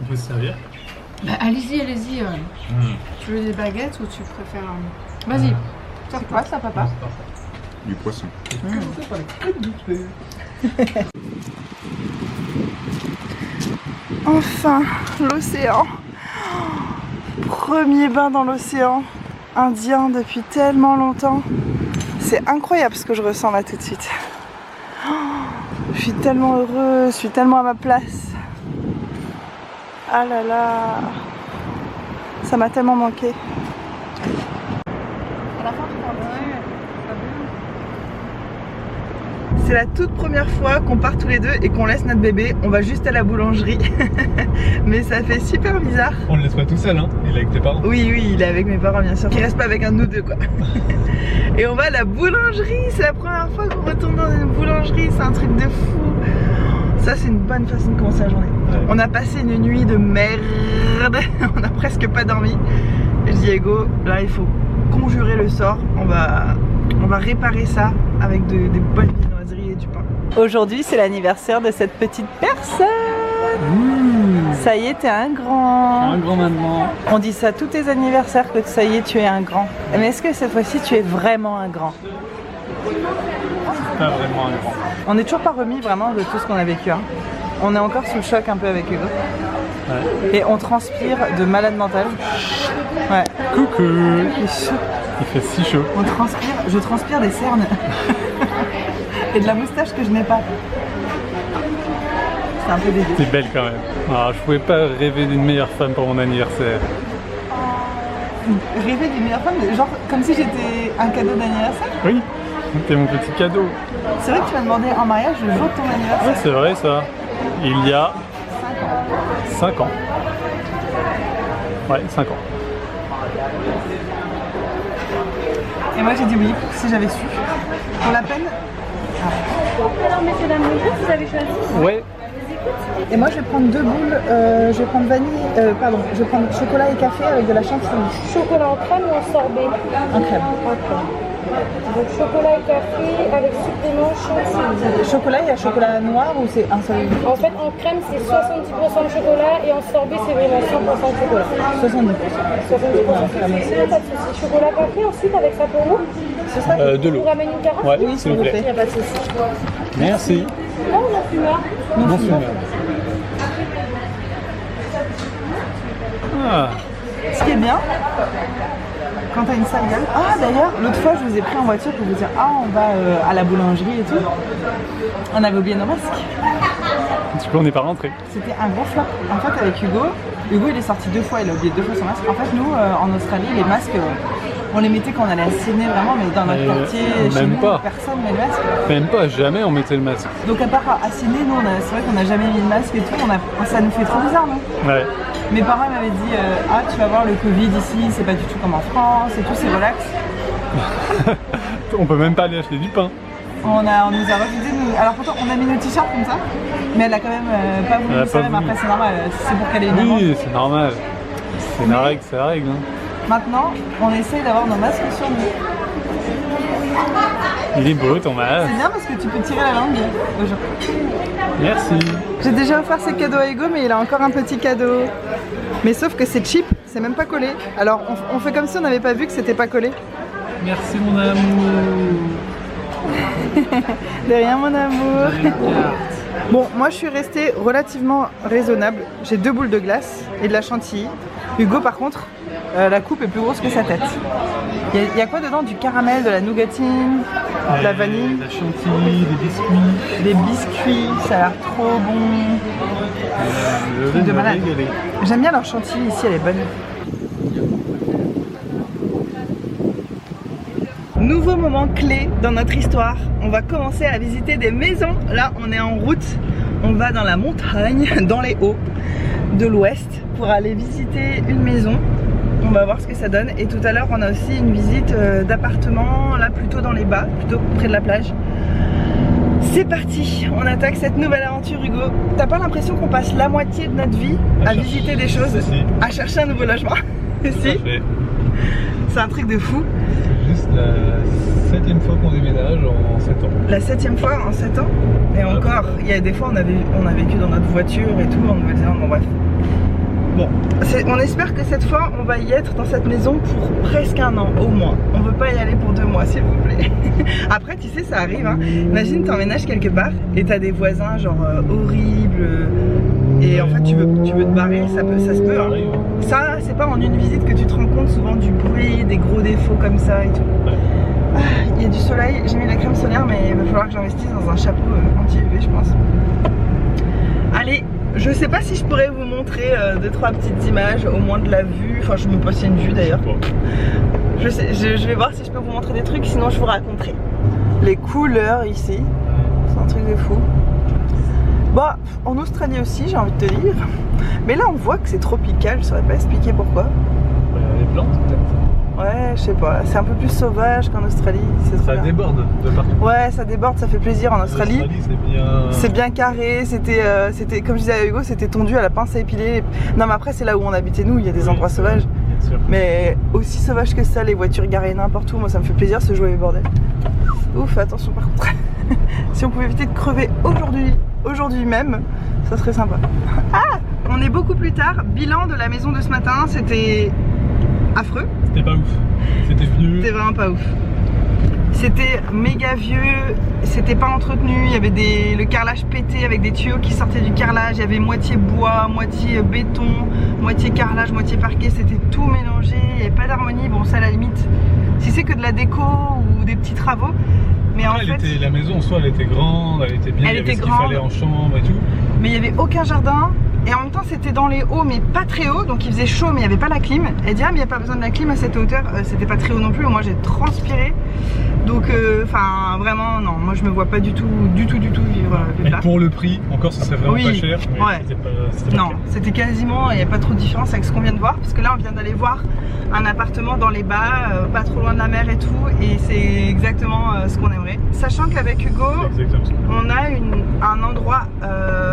On peut se servir. Bah, allez-y, allez-y. Tu veux des baguettes ou tu préfères... Vas-y. C'est quoi ça, papa? Du poisson. Enfin, l'océan. Premier bain dans l'océan Indien depuis tellement longtemps. C'est incroyable ce que je ressens là tout de suite. Je suis tellement heureuse, je suis tellement à ma place. Ah là là, ça m'a tellement manqué. C'est la toute première fois qu'on part tous les deux et qu'on laisse notre bébé. On va juste à la boulangerie. Mais ça fait super bizarre. On le laisse pas tout seul, hein? Il est avec tes parents? Oui, oui, il est avec mes parents bien sûr. Il reste pas avec un de nous deux quoi. Et on va à la boulangerie. C'est la première fois qu'on retourne dans une boulangerie. C'est un truc de fou. Ça c'est une bonne façon de commencer la journée. Ouais. On a passé une nuit de merde. On a presque pas dormi. Et je dis Ego, là il faut conjurer le sort. On va réparer ça avec des bonnes viennoiseries et du pain. Aujourd'hui c'est l'anniversaire de cette petite personne. Ça y est, t'es un grand. Un grand maintenant. On dit ça à tous tes anniversaires que ça y est, tu es un grand. Mais est-ce que cette fois-ci tu es vraiment un grand? Pas vraiment un grand. On n'est toujours pas remis vraiment de tout ce qu'on a vécu. Hein. On est encore sous le choc un peu avec Hugo. Ouais. Et on transpire de malade mental. Ouais. Coucou. Il fait chaud. Il fait si chaud. On transpire, je transpire des cernes. Et de la moustache que je n'ai pas. C'est un peu dégueu. T'es belle quand même. Alors, je pouvais pas rêver d'une meilleure femme pour mon anniversaire. Rêver d'une meilleure femme, genre comme si j'étais un cadeau d'anniversaire? Oui, t'es mon petit cadeau. C'est vrai que tu m'as demandé en mariage le jour de ton anniversaire. Ouais, c'est vrai ça. Il y a 5 ans. Ouais, 5 ans. Et moi j'ai dit oui, si j'avais su. Pour la peine. Alors messieurs, dames, vous avez choisi? Ouais. Et moi je vais prendre 2 boules, je vais prendre vanille, je vais prendre chocolat et café avec de la chantilly. Chocolat en crème ou en sorbet? En crème. Donc chocolat et café avec supplément chantilly. Chocolat, il y a chocolat noir ou c'est un seul? En fait en crème c'est 70% de chocolat et en sorbet c'est vraiment 100% de chocolat. 70%. 70%. Pas de soucis. Chocolat café ensuite avec ça pour vous? Ce sera de l'eau. Vous ramène une carafe? Ouais, oui, s'il vous plaît. Il n'y a pas de soucis. Merci. Non, non fumeur. Non fumeur. Ah. Ce qui est bien, quand t'as une sale gueule. Ah d'ailleurs, l'autre fois je vous ai pris en voiture pour vous dire ah on va à la boulangerie et tout. On avait oublié nos masques. Du coup on n'est pas rentré. C'était un gros flop. En fait avec Hugo il est sorti 2 fois, il a oublié 2 fois son masque. En fait nous en Australie les masques on les mettait quand on allait à Sydney vraiment, mais dans notre quartier, chez nous, personne met le masque. Même pas, jamais on mettait le masque. Donc à part à Sydney, nous c'est vrai qu'on n'a jamais mis le masque et tout, ça nous fait trop bizarre non? Ouais. Mes parents m'avaient dit ah tu vas voir le Covid ici, c'est pas du tout comme en France et tout, c'est relax. On peut même pas aller acheter du pain. On nous a refusé, alors pourtant on a mis nos t-shirts comme ça, mais elle a quand même pas voulu, ça même après c'est normal, c'est pour qu'elle ait une amende. Oui c'est normal, c'est la règle, c'est la règle. Hein. Maintenant on essaye d'avoir nos masques sur nous. Il est beau ton masque. C'est bien parce que tu peux tirer la langue aux gens. Merci. J'ai déjà offert ses cadeaux à Hugo mais il a encore un petit cadeau. Mais sauf que c'est cheap, c'est même pas collé. Alors on fait comme si on n'avait pas vu que c'était pas collé. Merci mon amour. De rien mon amour. Bon, moi je suis restée relativement raisonnable. J'ai 2 boules de glace et de la chantilly. Hugo par contre, la coupe est plus grosse que sa tête. Il y a quoi dedans? Du caramel, de la nougatine, de la vanille, de la chantilly, des biscuits. Des biscuits, ça a l'air trop bon. Truc de malade. J'aime bien leur chantilly ici, elle est bonne. Nouveau moment clé dans notre histoire, on va commencer à visiter des maisons. Là on est en route, on va dans la montagne, dans les hauts de l'ouest pour aller visiter une maison. On va voir ce que ça donne et tout à l'heure on a aussi une visite d'appartement, là plutôt dans les bas, plutôt près de la plage. C'est parti, on attaque cette nouvelle aventure Hugo. T'as pas l'impression qu'on passe la moitié de notre vie à visiter des choses, à chercher un nouveau logement? Si. C'est un truc de fou. Juste la 7e fois qu'on déménage en 7 ans. La 7e fois en 7 ans? Et encore, il y a des fois on a vécu dans notre voiture et tout, en nous disant bon bref. Bon, on espère que cette fois on va y être dans cette maison pour presque un an au moins. On veut pas y aller pour 2 mois s'il vous plaît. Après tu sais ça arrive hein. Imagine t'emménages quelque part et t'as des voisins genre horribles et en fait tu veux te barrer, ça se peut hein. Ça c'est pas en une visite que tu te rends compte souvent du bruit, des gros défauts comme ça et tout. Ah, il y a du soleil, j'ai mis la crème solaire mais il va falloir que j'investisse dans un chapeau anti-UV je pense. Allez, je sais pas si je pourrais vous montrer 2-3 petites images au moins de la vue, enfin je me passe une vue d'ailleurs. Je vais voir si je peux vous montrer des trucs sinon je vous raconterai. Les couleurs ici, c'est un truc de fou. Bah en Australie aussi j'ai envie de te dire, mais là on voit que c'est tropical, je saurais pas expliquer pourquoi. Les plantes peut-être. Ouais, je sais pas, c'est un peu plus sauvage qu'en Australie. Ça déborde de partout. Ouais, ça déborde, ça fait plaisir en Australie. C'est bien carré, c'était comme je disais à Hugo, c'était tondu à la pince à épiler. Non mais après c'est là où on habitait nous, il y a des endroits sauvages. Bien sûr. Mais aussi sauvage que ça, les voitures garées n'importe où, moi ça me fait plaisir ce joyeux bordel. Ouf, attention par contre. Si on pouvait éviter de crever aujourd'hui même, ça serait sympa. Ah, on est beaucoup plus tard, bilan de la maison de ce matin, c'était affreux. C'était pas ouf. C'était vieux. C'était vraiment pas ouf. C'était méga vieux, c'était pas entretenu, il y avait le carrelage pété avec des tuyaux qui sortaient du carrelage, il y avait moitié bois, moitié béton, moitié carrelage, moitié parquet, c'était tout mélangé, il n'y avait pas d'harmonie. Bon ça à la limite, si c'est que de la déco ou des petits travaux. Mais en fait, la maison en soi elle était grande, elle était bien, il y avait ce qu'il fallait en chambre et tout. Mais il n'y avait aucun jardin. Et en même temps c'était dans les hauts mais pas très haut, donc il faisait chaud mais il n'y avait pas la clim. Elle dit ah mais il n'y a pas besoin de la clim à cette hauteur, c'était pas très haut non plus, moi j'ai transpiré. Donc enfin vraiment non, moi je me vois pas du tout vivre et là. Pour le prix, encore ça serait vraiment pas cher, mais ouais. C'était non, c'était quasiment, il n'y a pas trop de différence avec ce qu'on vient de voir. Parce que là on vient d'aller voir un appartement dans les bas, pas trop loin de la mer et tout. Et c'est exactement ce qu'on aimerait. Sachant qu'avec Hugo, on a un endroit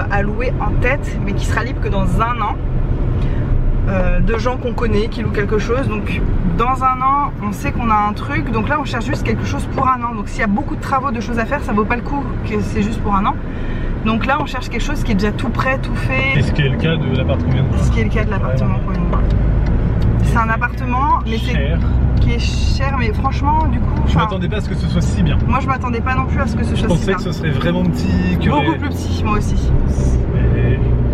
à louer en tête, mais qui sera libre que dans un an. De gens qu'on connaît qui louent quelque chose, donc dans un an on sait qu'on a un truc, donc là on cherche juste quelque chose pour un an. Donc s'il y a beaucoup de travaux, de choses à faire, ça vaut pas le coup que c'est juste pour un an. Donc là on cherche quelque chose qui est déjà tout prêt, tout fait. Et ce qui est le cas de l'appartement qu'on vient de voir. Ce qui est le cas de l'appartement qu'on vient de voir. C'est un appartement mais qui est cher, mais franchement du coup je m'attendais pas à ce que ce soit si bien. Moi je m'attendais pas non plus à ce que ce soit si bien. Je pensais que ce serait vraiment petit, beaucoup plus petit, moi aussi.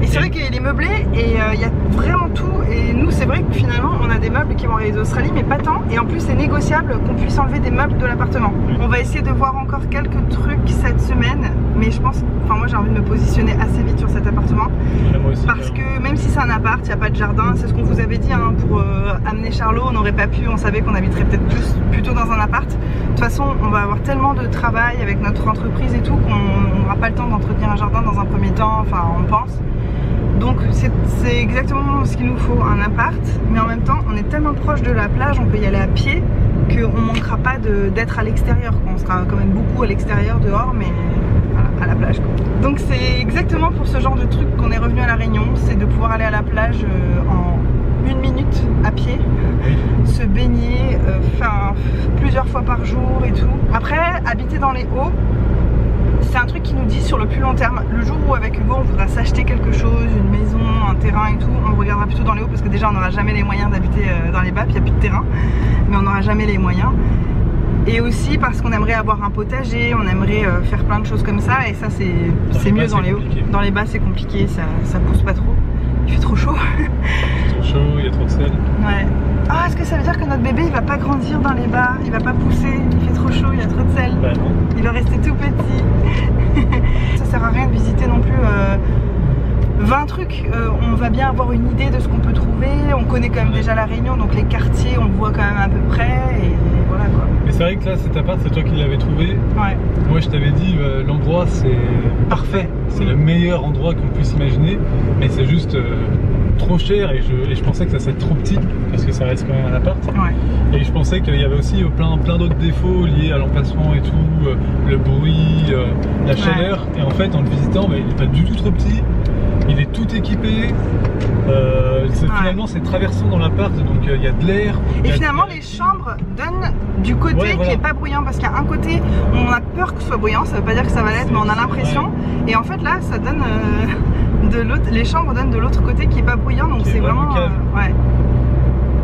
Et c'est vrai qu'il est meublé et il y a vraiment tout. Et nous c'est vrai que finalement on a des meubles qui vont arriver d'Australie mais pas tant. Et en plus c'est négociable qu'on puisse enlever des meubles de l'appartement. On va essayer de voir encore quelques trucs cette semaine. Mais je pense, enfin moi j'ai envie de me positionner assez vite sur cet appartement. Parce que même si c'est un appart, il n'y a pas de jardin. C'est ce qu'on vous avait dit hein, pour amener Charlot, on n'aurait pas pu. On savait qu'on habiterait peut-être plutôt dans un appart. De toute façon on va avoir tellement de travail avec notre entreprise et tout qu'on n'aura pas le temps d'entretenir un jardin dans un premier temps. Enfin on pense. Donc c'est exactement ce qu'il nous faut, un appart, mais en même temps on est tellement proche de la plage, on peut y aller à pied, qu'on ne manquera pas d'être à l'extérieur. On sera quand même beaucoup à l'extérieur, dehors, mais voilà, à la plage quoi. Donc c'est exactement pour ce genre de truc qu'on est revenu à La Réunion, c'est de pouvoir aller à la plage en 1 minute à pied, se baigner, plusieurs fois par jour et tout. Après, habiter dans les hauts, c'est un truc qui nous dit sur le plus long terme. Le jour où avec Hugo on voudra s'acheter quelque chose, une maison, un terrain et tout, on regardera plutôt dans les hauts parce que déjà on n'aura jamais les moyens d'habiter dans les bas, puis il n'y a plus de terrain, mais on n'aura jamais les moyens. Et aussi parce qu'on aimerait avoir un potager, on aimerait faire plein de choses comme ça, et ça c'est mieux dans les hauts. Dans les bas c'est compliqué, ça pousse pas trop, il fait trop chaud. Il fait trop chaud, il y a trop de sel. Ouais. Ah, est-ce que ça veut dire que notre bébé il va pas grandir dans les bas, il va pas pousser, il fait trop chaud, il y a trop de sel. Bah non. Il va rester tout petit. Ça sert à rien de visiter non plus 20 trucs. On va bien avoir une idée de ce qu'on peut trouver. On connaît quand même déjà La Réunion, donc les quartiers on voit quand même à peu près et voilà quoi. Mais c'est vrai que là cet appart c'est toi qui l'avais trouvé. Ouais. Moi je t'avais dit l'endroit c'est parfait. C'est le meilleur endroit qu'on puisse imaginer. Mais c'est juste trop cher et je pensais que ça serait trop petit parce que ça reste quand même un appart. Ouais. Et je pensais qu'il y avait aussi plein d'autres défauts liés à l'emplacement et tout, le bruit, la chaleur. Et en fait en le visitant il n'est pas du tout trop petit, il est tout équipé. Finalement c'est traversant dans l'appart, donc il y a de l'air. Et finalement les chambres donnent du côté qui est pas bruyant, parce qu'il y a un côté où on a peur que ce soit bruyant, ça veut pas dire que ça va l'être mais on a l'impression. Et en fait là ça donne de l'autre, les chambres donnent de l'autre côté qui est pas bruyant, donc c'est vraiment lave. Ouais.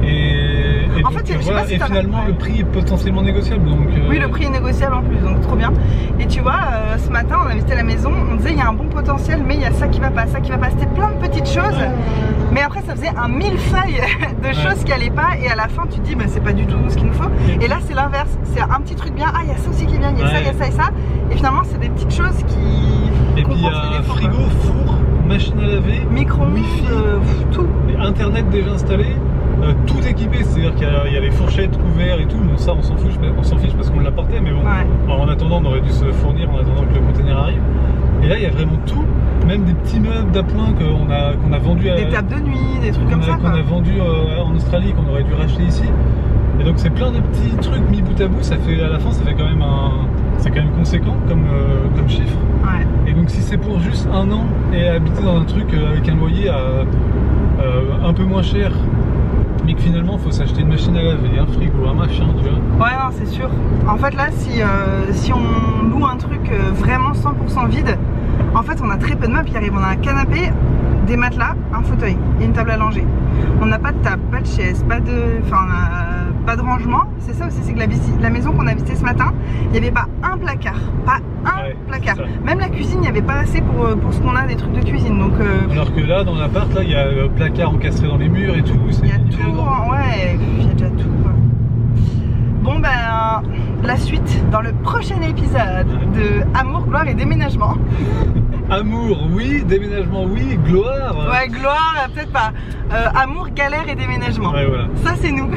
Et En donc, fait, je sais pas si et t'as- finalement ouais. le prix est potentiellement négociable. Donc, Oui, le prix est négociable en plus, donc trop bien. Et tu vois, ce matin, on a visité la maison, on disait il y a un bon potentiel, mais il y a ça qui va pas, ça qui va pas. C'était plein de petites choses, mais après ça faisait un millefeuille de choses qui allaient pas, et à la fin tu te dis, bah, c'est pas du tout ce qu'il nous faut. Et là, c'est l'inverse, c'est un petit truc bien, ah, il y a ça aussi qui est bien, il y a ça, il y a ça et ça. Et finalement, c'est des petites choses qui. Et puis il y compensent les a défauts, frigo, quoi. four, machine à laver, Micro-ondes, Wi-Fi, tout. internet déjà installé, tout équipé, c'est-à-dire qu'il y a les fourchettes, couverts et tout. Bon, ça on s'en fiche parce qu'on l'a porté, mais bon, Ouais. alors, en attendant on aurait dû se fournir en attendant que le container arrive. Et là il y a vraiment tout, même des petits meubles d'appoint qu'on a vendus à Des tables de nuit, des trucs comme ça, qu'on quoi. a vendu en Australie, qu'on aurait dû racheter ici. Et donc c'est plein de petits trucs mis bout à bout, ça fait à la fin ça fait quand même c'est quand même conséquent comme chiffre. Ouais. Et donc si c'est pour juste un an et habiter dans un truc avec un loyer un peu moins cher, mais que finalement il faut s'acheter une machine à laver, un frigo, un machin, tu vois. Ouais, non, c'est sûr. En fait, là, si on loue un truc vraiment 100% vide, en fait, on a très peu de meubles qui arrivent. On a un canapé, des matelas, un fauteuil et une table à langer. On n'a pas de table, pas de chaise, pas de rangement. C'est ça aussi, c'est que la maison qu'on a visitée ce matin, il n'y avait pas un placard. Pas un Ouais, placard. c'est ça. Même la cuisine, il n'y avait pas assez pour ce qu'on a des trucs de cuisine. Donc, Alors que là dans l'appart, là il y a le placard encastré dans les murs et tout. il y a hyper tout, grand. ouais, il y a déjà tout, quoi. Bon ben, la suite dans le prochain épisode de Amour, gloire et déménagement. Amour, oui, déménagement, oui, gloire. Ouais, gloire, peut-être pas. Amour, galère et déménagement. Ouais, voilà. Ça c'est nous,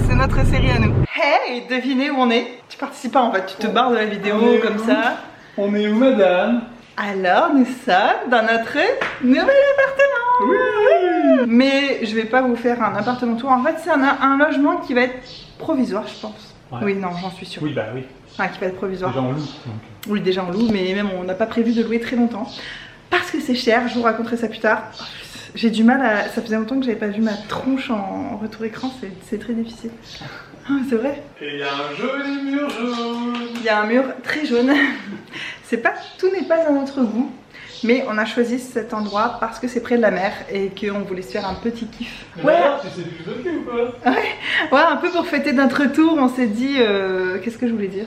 c'est notre série à nous. Hey, devinez où on est? Tu participes pas en fait, tu te barres de la vidéo On est comme où? ça. On est où, madame? Alors nous sommes dans notre nouvel appartement. Oui. Mais je vais pas vous faire un appartement tour. En fait, c'est un logement qui va être provisoire, je pense. Ouais. Oui, non, j'en suis sûre. Oui, bah oui. Enfin, qui va être provisoire. Déjà on loue. Donc. Oui, déjà on loue, mais même on n'a pas prévu de louer très longtemps. Parce que c'est cher, je vous raconterai ça plus tard. J'ai du mal à... Ça faisait longtemps que j'avais pas vu ma tronche en retour écran, c'est très difficile. Ah, c'est vrai. Et il y a un joli mur jaune. Il y a un mur très jaune. C'est pas... Tout n'est pas à notre goût. Mais on a choisi cet endroit parce que c'est près de la mer et qu'on voulait se faire un petit kiff. Mais alors, tu sais philosopher ou quoi? Ouais, un peu pour fêter notre tour, on s'est dit... Qu'est-ce que je voulais dire?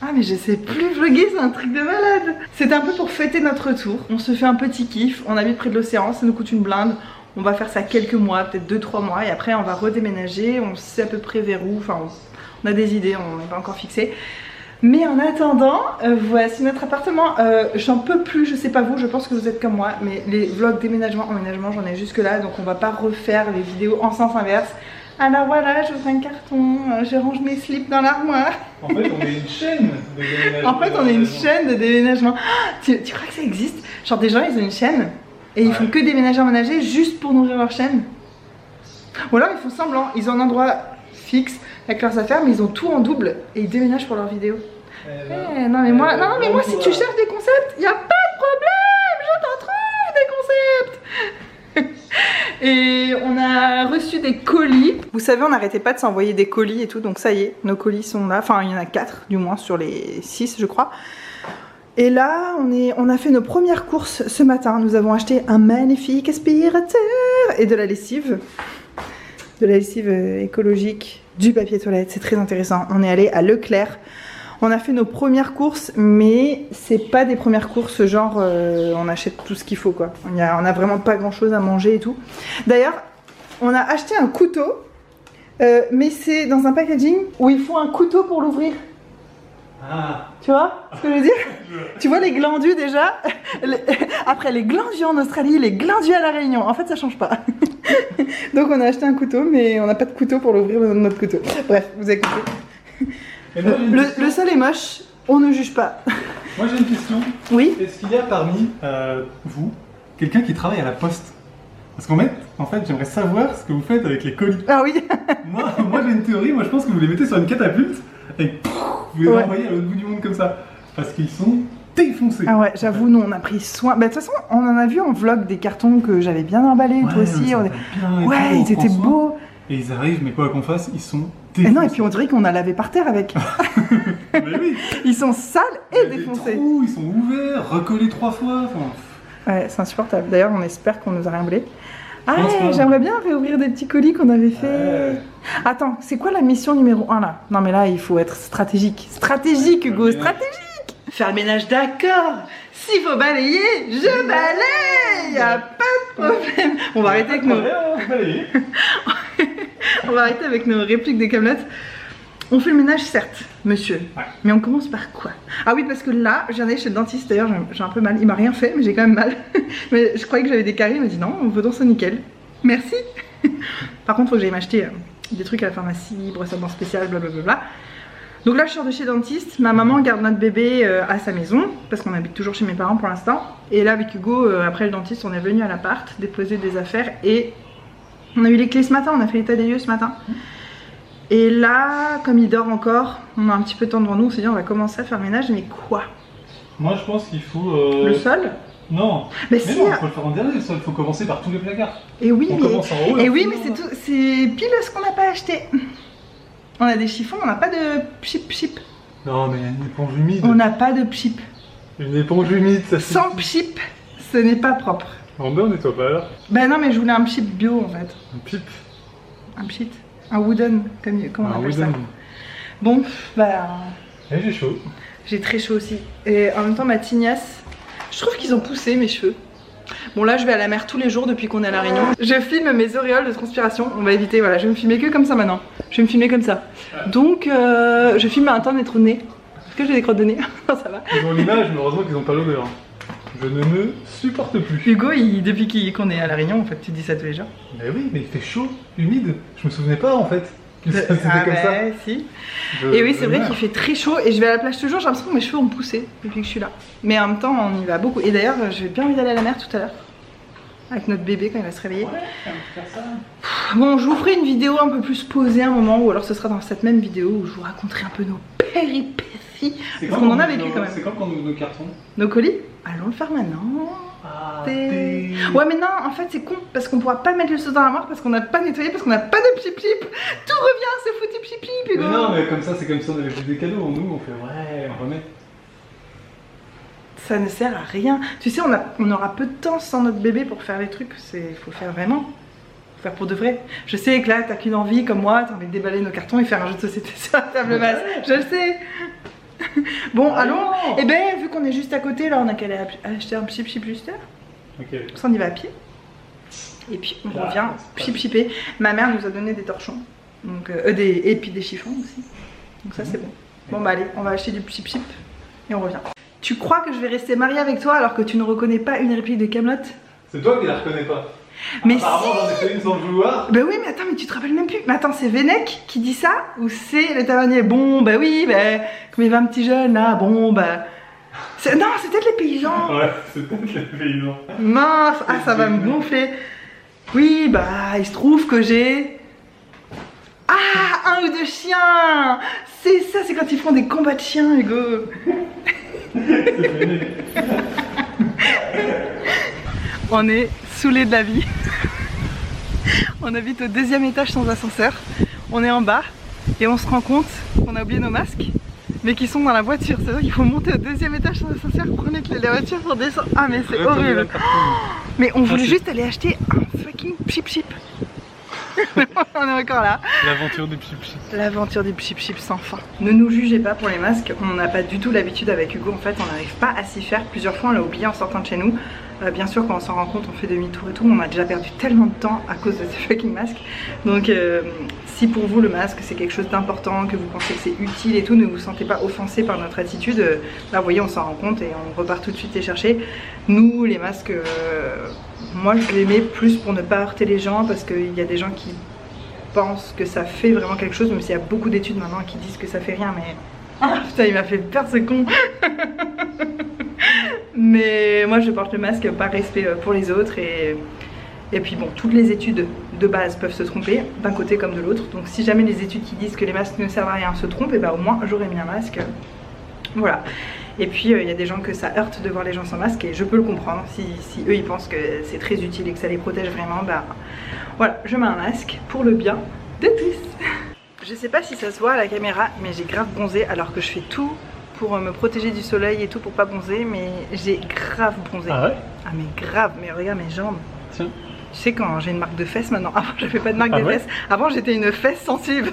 Ah mais je sais plus vlogger, c'est un truc de malade. C'était un peu pour fêter notre tour. On se fait un petit kiff, on habite près de l'océan, ça nous coûte une blinde. On va faire ça quelques mois, peut-être 2-3 mois, et après on va redéménager, on sait à peu près vers où, enfin on a des idées, on n'est pas encore fixé. Mais en attendant, voici notre appartement. J'en peux plus, je sais pas vous, je pense que vous êtes comme moi, mais les vlogs déménagement, emménagement, j'en ai jusque là, donc on va pas refaire les vidéos en sens inverse. Alors voilà, j'ouvre un carton, je range mes slips dans l'armoire. En fait, on est une chaîne de déménagement. En fait, on est une chaîne de déménagement. Ah, tu crois que ça existe? Genre des gens, ils ont une chaîne et ils font que déménager, emménager juste pour nourrir leur chaîne. Ou alors ils font semblant, ils ont un endroit fixe avec leurs affaires, mais ils ont tout en double et ils déménagent pour leurs vidéos. Non mais moi, si tu cherches des concepts, y a pas de problème, je t'en trouve des concepts. Et on a reçu des colis. Vous savez, on n'arrêtait pas de s'envoyer des colis et tout, donc ça y est, nos colis sont là. Enfin, il y en a 4 du moins sur les 6, je crois. Et là, on a fait nos premières courses ce matin. Nous avons acheté un magnifique aspirateur et de la lessive. De la lessive écologique, du papier toilette, c'est très intéressant. On est allé à Leclerc. On a fait nos premières courses, mais c'est pas des premières courses genre on achète tout ce qu'il faut quoi. On a vraiment pas grand chose à manger et tout. D'ailleurs, on a acheté un couteau, mais c'est dans un packaging où il faut un couteau pour l'ouvrir. Ah. Tu vois ce que je veux dire? Tu vois les glandus déjà? Après les glandus en Australie, les glandus à la Réunion. En fait, ça change pas. Donc on a acheté un couteau, mais on n'a pas de couteau pour l'ouvrir dans notre couteau. Bref, vous avez compris. Moi, Le sol est moche, on ne juge pas. Moi j'ai une question. Oui. Est-ce qu'il y a parmi vous quelqu'un qui travaille à la poste? Parce qu'en fait, j'aimerais savoir ce que vous faites avec les colis. Ah oui. Moi j'ai une théorie, moi je pense que vous les mettez sur une catapulte et vous les envoyez à l'autre bout du monde comme ça. Parce qu'ils sont défoncés. Ah ouais, j'avoue, nous on a pris soin. Bah de toute façon, on en a vu en vlog des cartons que j'avais bien emballés, toi aussi. Ouais, ils étaient beaux. Et ils arrivent, mais quoi qu'on fasse, ils sont Et défoncés. non, et puis on dirait qu'on a lavé par terre avec. Mais oui. Ils sont sales Il y et a des défoncés. trous, ils sont ouverts, recollés 3 fois. Enfin, Ouais, c'est insupportable. D'ailleurs, on espère qu'on nous a rien volé. Ah, j'aimerais bien réouvrir des petits colis qu'on avait fait. Attends, c'est quoi la mission numéro 1 là? Non mais là, il faut être stratégique. Stratégique, Hugo, stratégique. Faire le ménage, d'accord. S'il faut balayer, je balaye. Y a pas de problème. On va arrêter avec nos... On va arrêter avec nos répliques des Kaamelott. On fait le ménage, certes, monsieur. Mais on commence par quoi? Ah oui, parce que là, je viens d'aller chez le dentiste d'ailleurs, j'ai un peu mal. Il m'a rien fait, mais j'ai quand même mal. Mais je croyais que j'avais des caries, il m'a dit non, vos dents sont nickel. Merci. Par contre, il faut que j'aille m'acheter des trucs à la pharmacie, brosse à dents spéciale, blablabla. Donc là, je sors de chez le dentiste. Ma maman garde notre bébé à sa maison, parce qu'on habite toujours chez mes parents pour l'instant. Et là, avec Hugo, après le dentiste, on est venu à l'appart, déposer des affaires. Et on a eu les clés ce matin, on a fait l'état des lieux ce matin. Et là, comme il dort encore, on a un petit peu de temps devant nous, on s'est dit on va commencer à faire le ménage, mais quoi? Moi je pense qu'il faut... Le sol? Non, mais si, non, il faut le faire en dernier, le sol, il faut commencer par tous les placards. Et oui, on mais, commence en haut, et oui, mais c'est pile ce qu'on n'a pas acheté. On a des chiffons, on n'a pas de pchip. Non mais une éponge humide. On n'a pas de pchip. Une éponge humide, ça suffit. Sans pchip, ce n'est pas propre. En bas on nettoie pas là. Bah non mais je voulais un pchip bio en fait. Un pip. Un pchit. Un wooden, comment on appelle ça? Bon, bah... Et j'ai chaud. J'ai très chaud aussi. Et en même temps ma tignasse, je trouve qu'ils ont poussé mes cheveux. Bon là je vais à la mer tous les jours depuis qu'on est à La Réunion. Je filme mes auréoles de transpiration, on va éviter, voilà, je vais me filmer que comme ça maintenant. Je vais me filmer comme ça. Donc je filme à un temps d'être au nez. Est-ce que j'ai des crottes de nez? Ça va. Ils ont l'image mais heureusement qu'ils n'ont pas l'odeur. Je ne me supporte plus. Hugo, depuis qu'on est à La Réunion, en fait, tu dis ça tous les jours. Mais oui, mais il fait chaud, humide. Je me souvenais pas en fait. C'était comme ça. Si. Et oui, c'est vrai qu'il fait très chaud et je vais à la plage toujours. J'ai l'impression que mes cheveux ont poussé depuis que je suis là. Mais en même temps, on y va beaucoup. Et d'ailleurs, j'ai bien envie d'aller à la mer tout à l'heure. Avec notre bébé quand il va se réveiller. Ouais, faire ça. Bon, je vous ferai une vidéo un peu plus posée un moment, ou alors ce sera dans cette même vidéo où je vous raconterai un peu nos péripéties. Parce qu'on en a vécu quand même. C'est quand qu'on ouvre nos cartons? Nos colis? Allons le faire maintenant. Ouais mais non, en fait c'est con parce qu'on pourra pas mettre les choses dans la l'armoire parce qu'on n'a pas nettoyé, parce qu'on n'a pas de pchip. Tout revient, c'est foutu pchip. Mais non, mais comme ça c'est comme si on avait fait des cadeaux. Nous on fait ouais, on remet. Ça ne sert à rien. Tu sais, on aura peu de temps sans notre bébé pour faire les trucs. Il faut faire vraiment. Faut faire pour de vrai. Je sais que là t'as qu'une envie comme moi, t'as envie de déballer nos cartons et faire un jeu de société sur la table basse. Je le sais. Bon, allons. Et ben, vu qu'on est juste à côté, là, on a qu'à aller acheter un pchip juste là. Ok. On y va à pied. Et puis on revient pchipper. Ma mère nous a donné des torchons. Donc, et puis des chiffons aussi. Donc ça c'est bon. Bon bah allez, on va acheter du pchip et on revient. Tu crois que je vais rester mariée avec toi alors que tu ne reconnais pas une réplique de Kaamelott? C'est toi qui la reconnais pas. Mais apparemment, si. j'en ai fait une sans le vouloir. Bah oui, mais attends, mais tu te rappelles même plus. Mais attends, c'est Vénec qui dit ça ou c'est le tavernier? Bon, bah oui, bah, comme il va un petit jeune là, bon, bah. Non, c'est peut-être les paysans. Ouais, c'est peut-être les paysans. Mince, ah, ça va me gonfler. Oui, bah, il se trouve que j'ai. Ah, un ou deux chiens. C'est ça, c'est quand ils font des combats de chiens, Hugo. On est saoulés de la vie. On habite au 2e étage sans ascenseur. On est en bas et on se rend compte qu'on a oublié nos masques, mais qui sont dans la voiture. C'est-à-dire qu'il faut monter au 2e étage sans ascenseur, prendre la voiture pour descendre. Ah mais c'est horrible. Mais on voulait juste aller acheter un fucking pchip. On est encore là. L'aventure du pchip. L'aventure du pchip sans fin. Ne nous jugez pas pour les masques, on n'a pas du tout l'habitude avec Hugo. En fait, on n'arrive pas à s'y faire. Plusieurs fois, on l'a oublié en sortant de chez nous. Bien sûr, quand on s'en rend compte, on fait demi-tour et tout. On a déjà perdu tellement de temps à cause de ces fucking masques. Donc, si pour vous le masque c'est quelque chose d'important, que vous pensez que c'est utile et tout, ne vous sentez pas offensé par notre attitude. Là, vous voyez, on s'en rend compte et on repart tout de suite les chercher. Nous, les masques, moi je les mets plus pour ne pas heurter les gens, parce qu'il y a des gens qui pensent que ça fait vraiment quelque chose, même s'il y a beaucoup d'études maintenant qui disent que ça fait rien, mais... Ah putain, il m'a fait perdre ce con. Mais moi je porte le masque par respect pour les autres et puis bon, toutes les études de base peuvent se tromper d'un côté comme de l'autre. Donc si jamais les études qui disent que les masques ne servent à rien se trompent, et bah au moins j'aurais mis un masque. Voilà. Et puis il y a des gens que ça heurte de voir les gens sans masque et je peux le comprendre. Si eux ils pensent que c'est très utile et que ça les protège vraiment, bah voilà, je mets un masque pour le bien de tous. Je sais pas si ça se voit à la caméra, mais j'ai grave bronzé alors que je fais tout pour me protéger du soleil et tout pour pas bronzer, mais j'ai grave bronzé. Ah ouais? Ah mais grave, mais regarde mes jambes. Tiens. Tu sais, quand j'ai une marque de fesses maintenant, avant je fais pas de marque de fesses, avant j'étais une fesse sensible.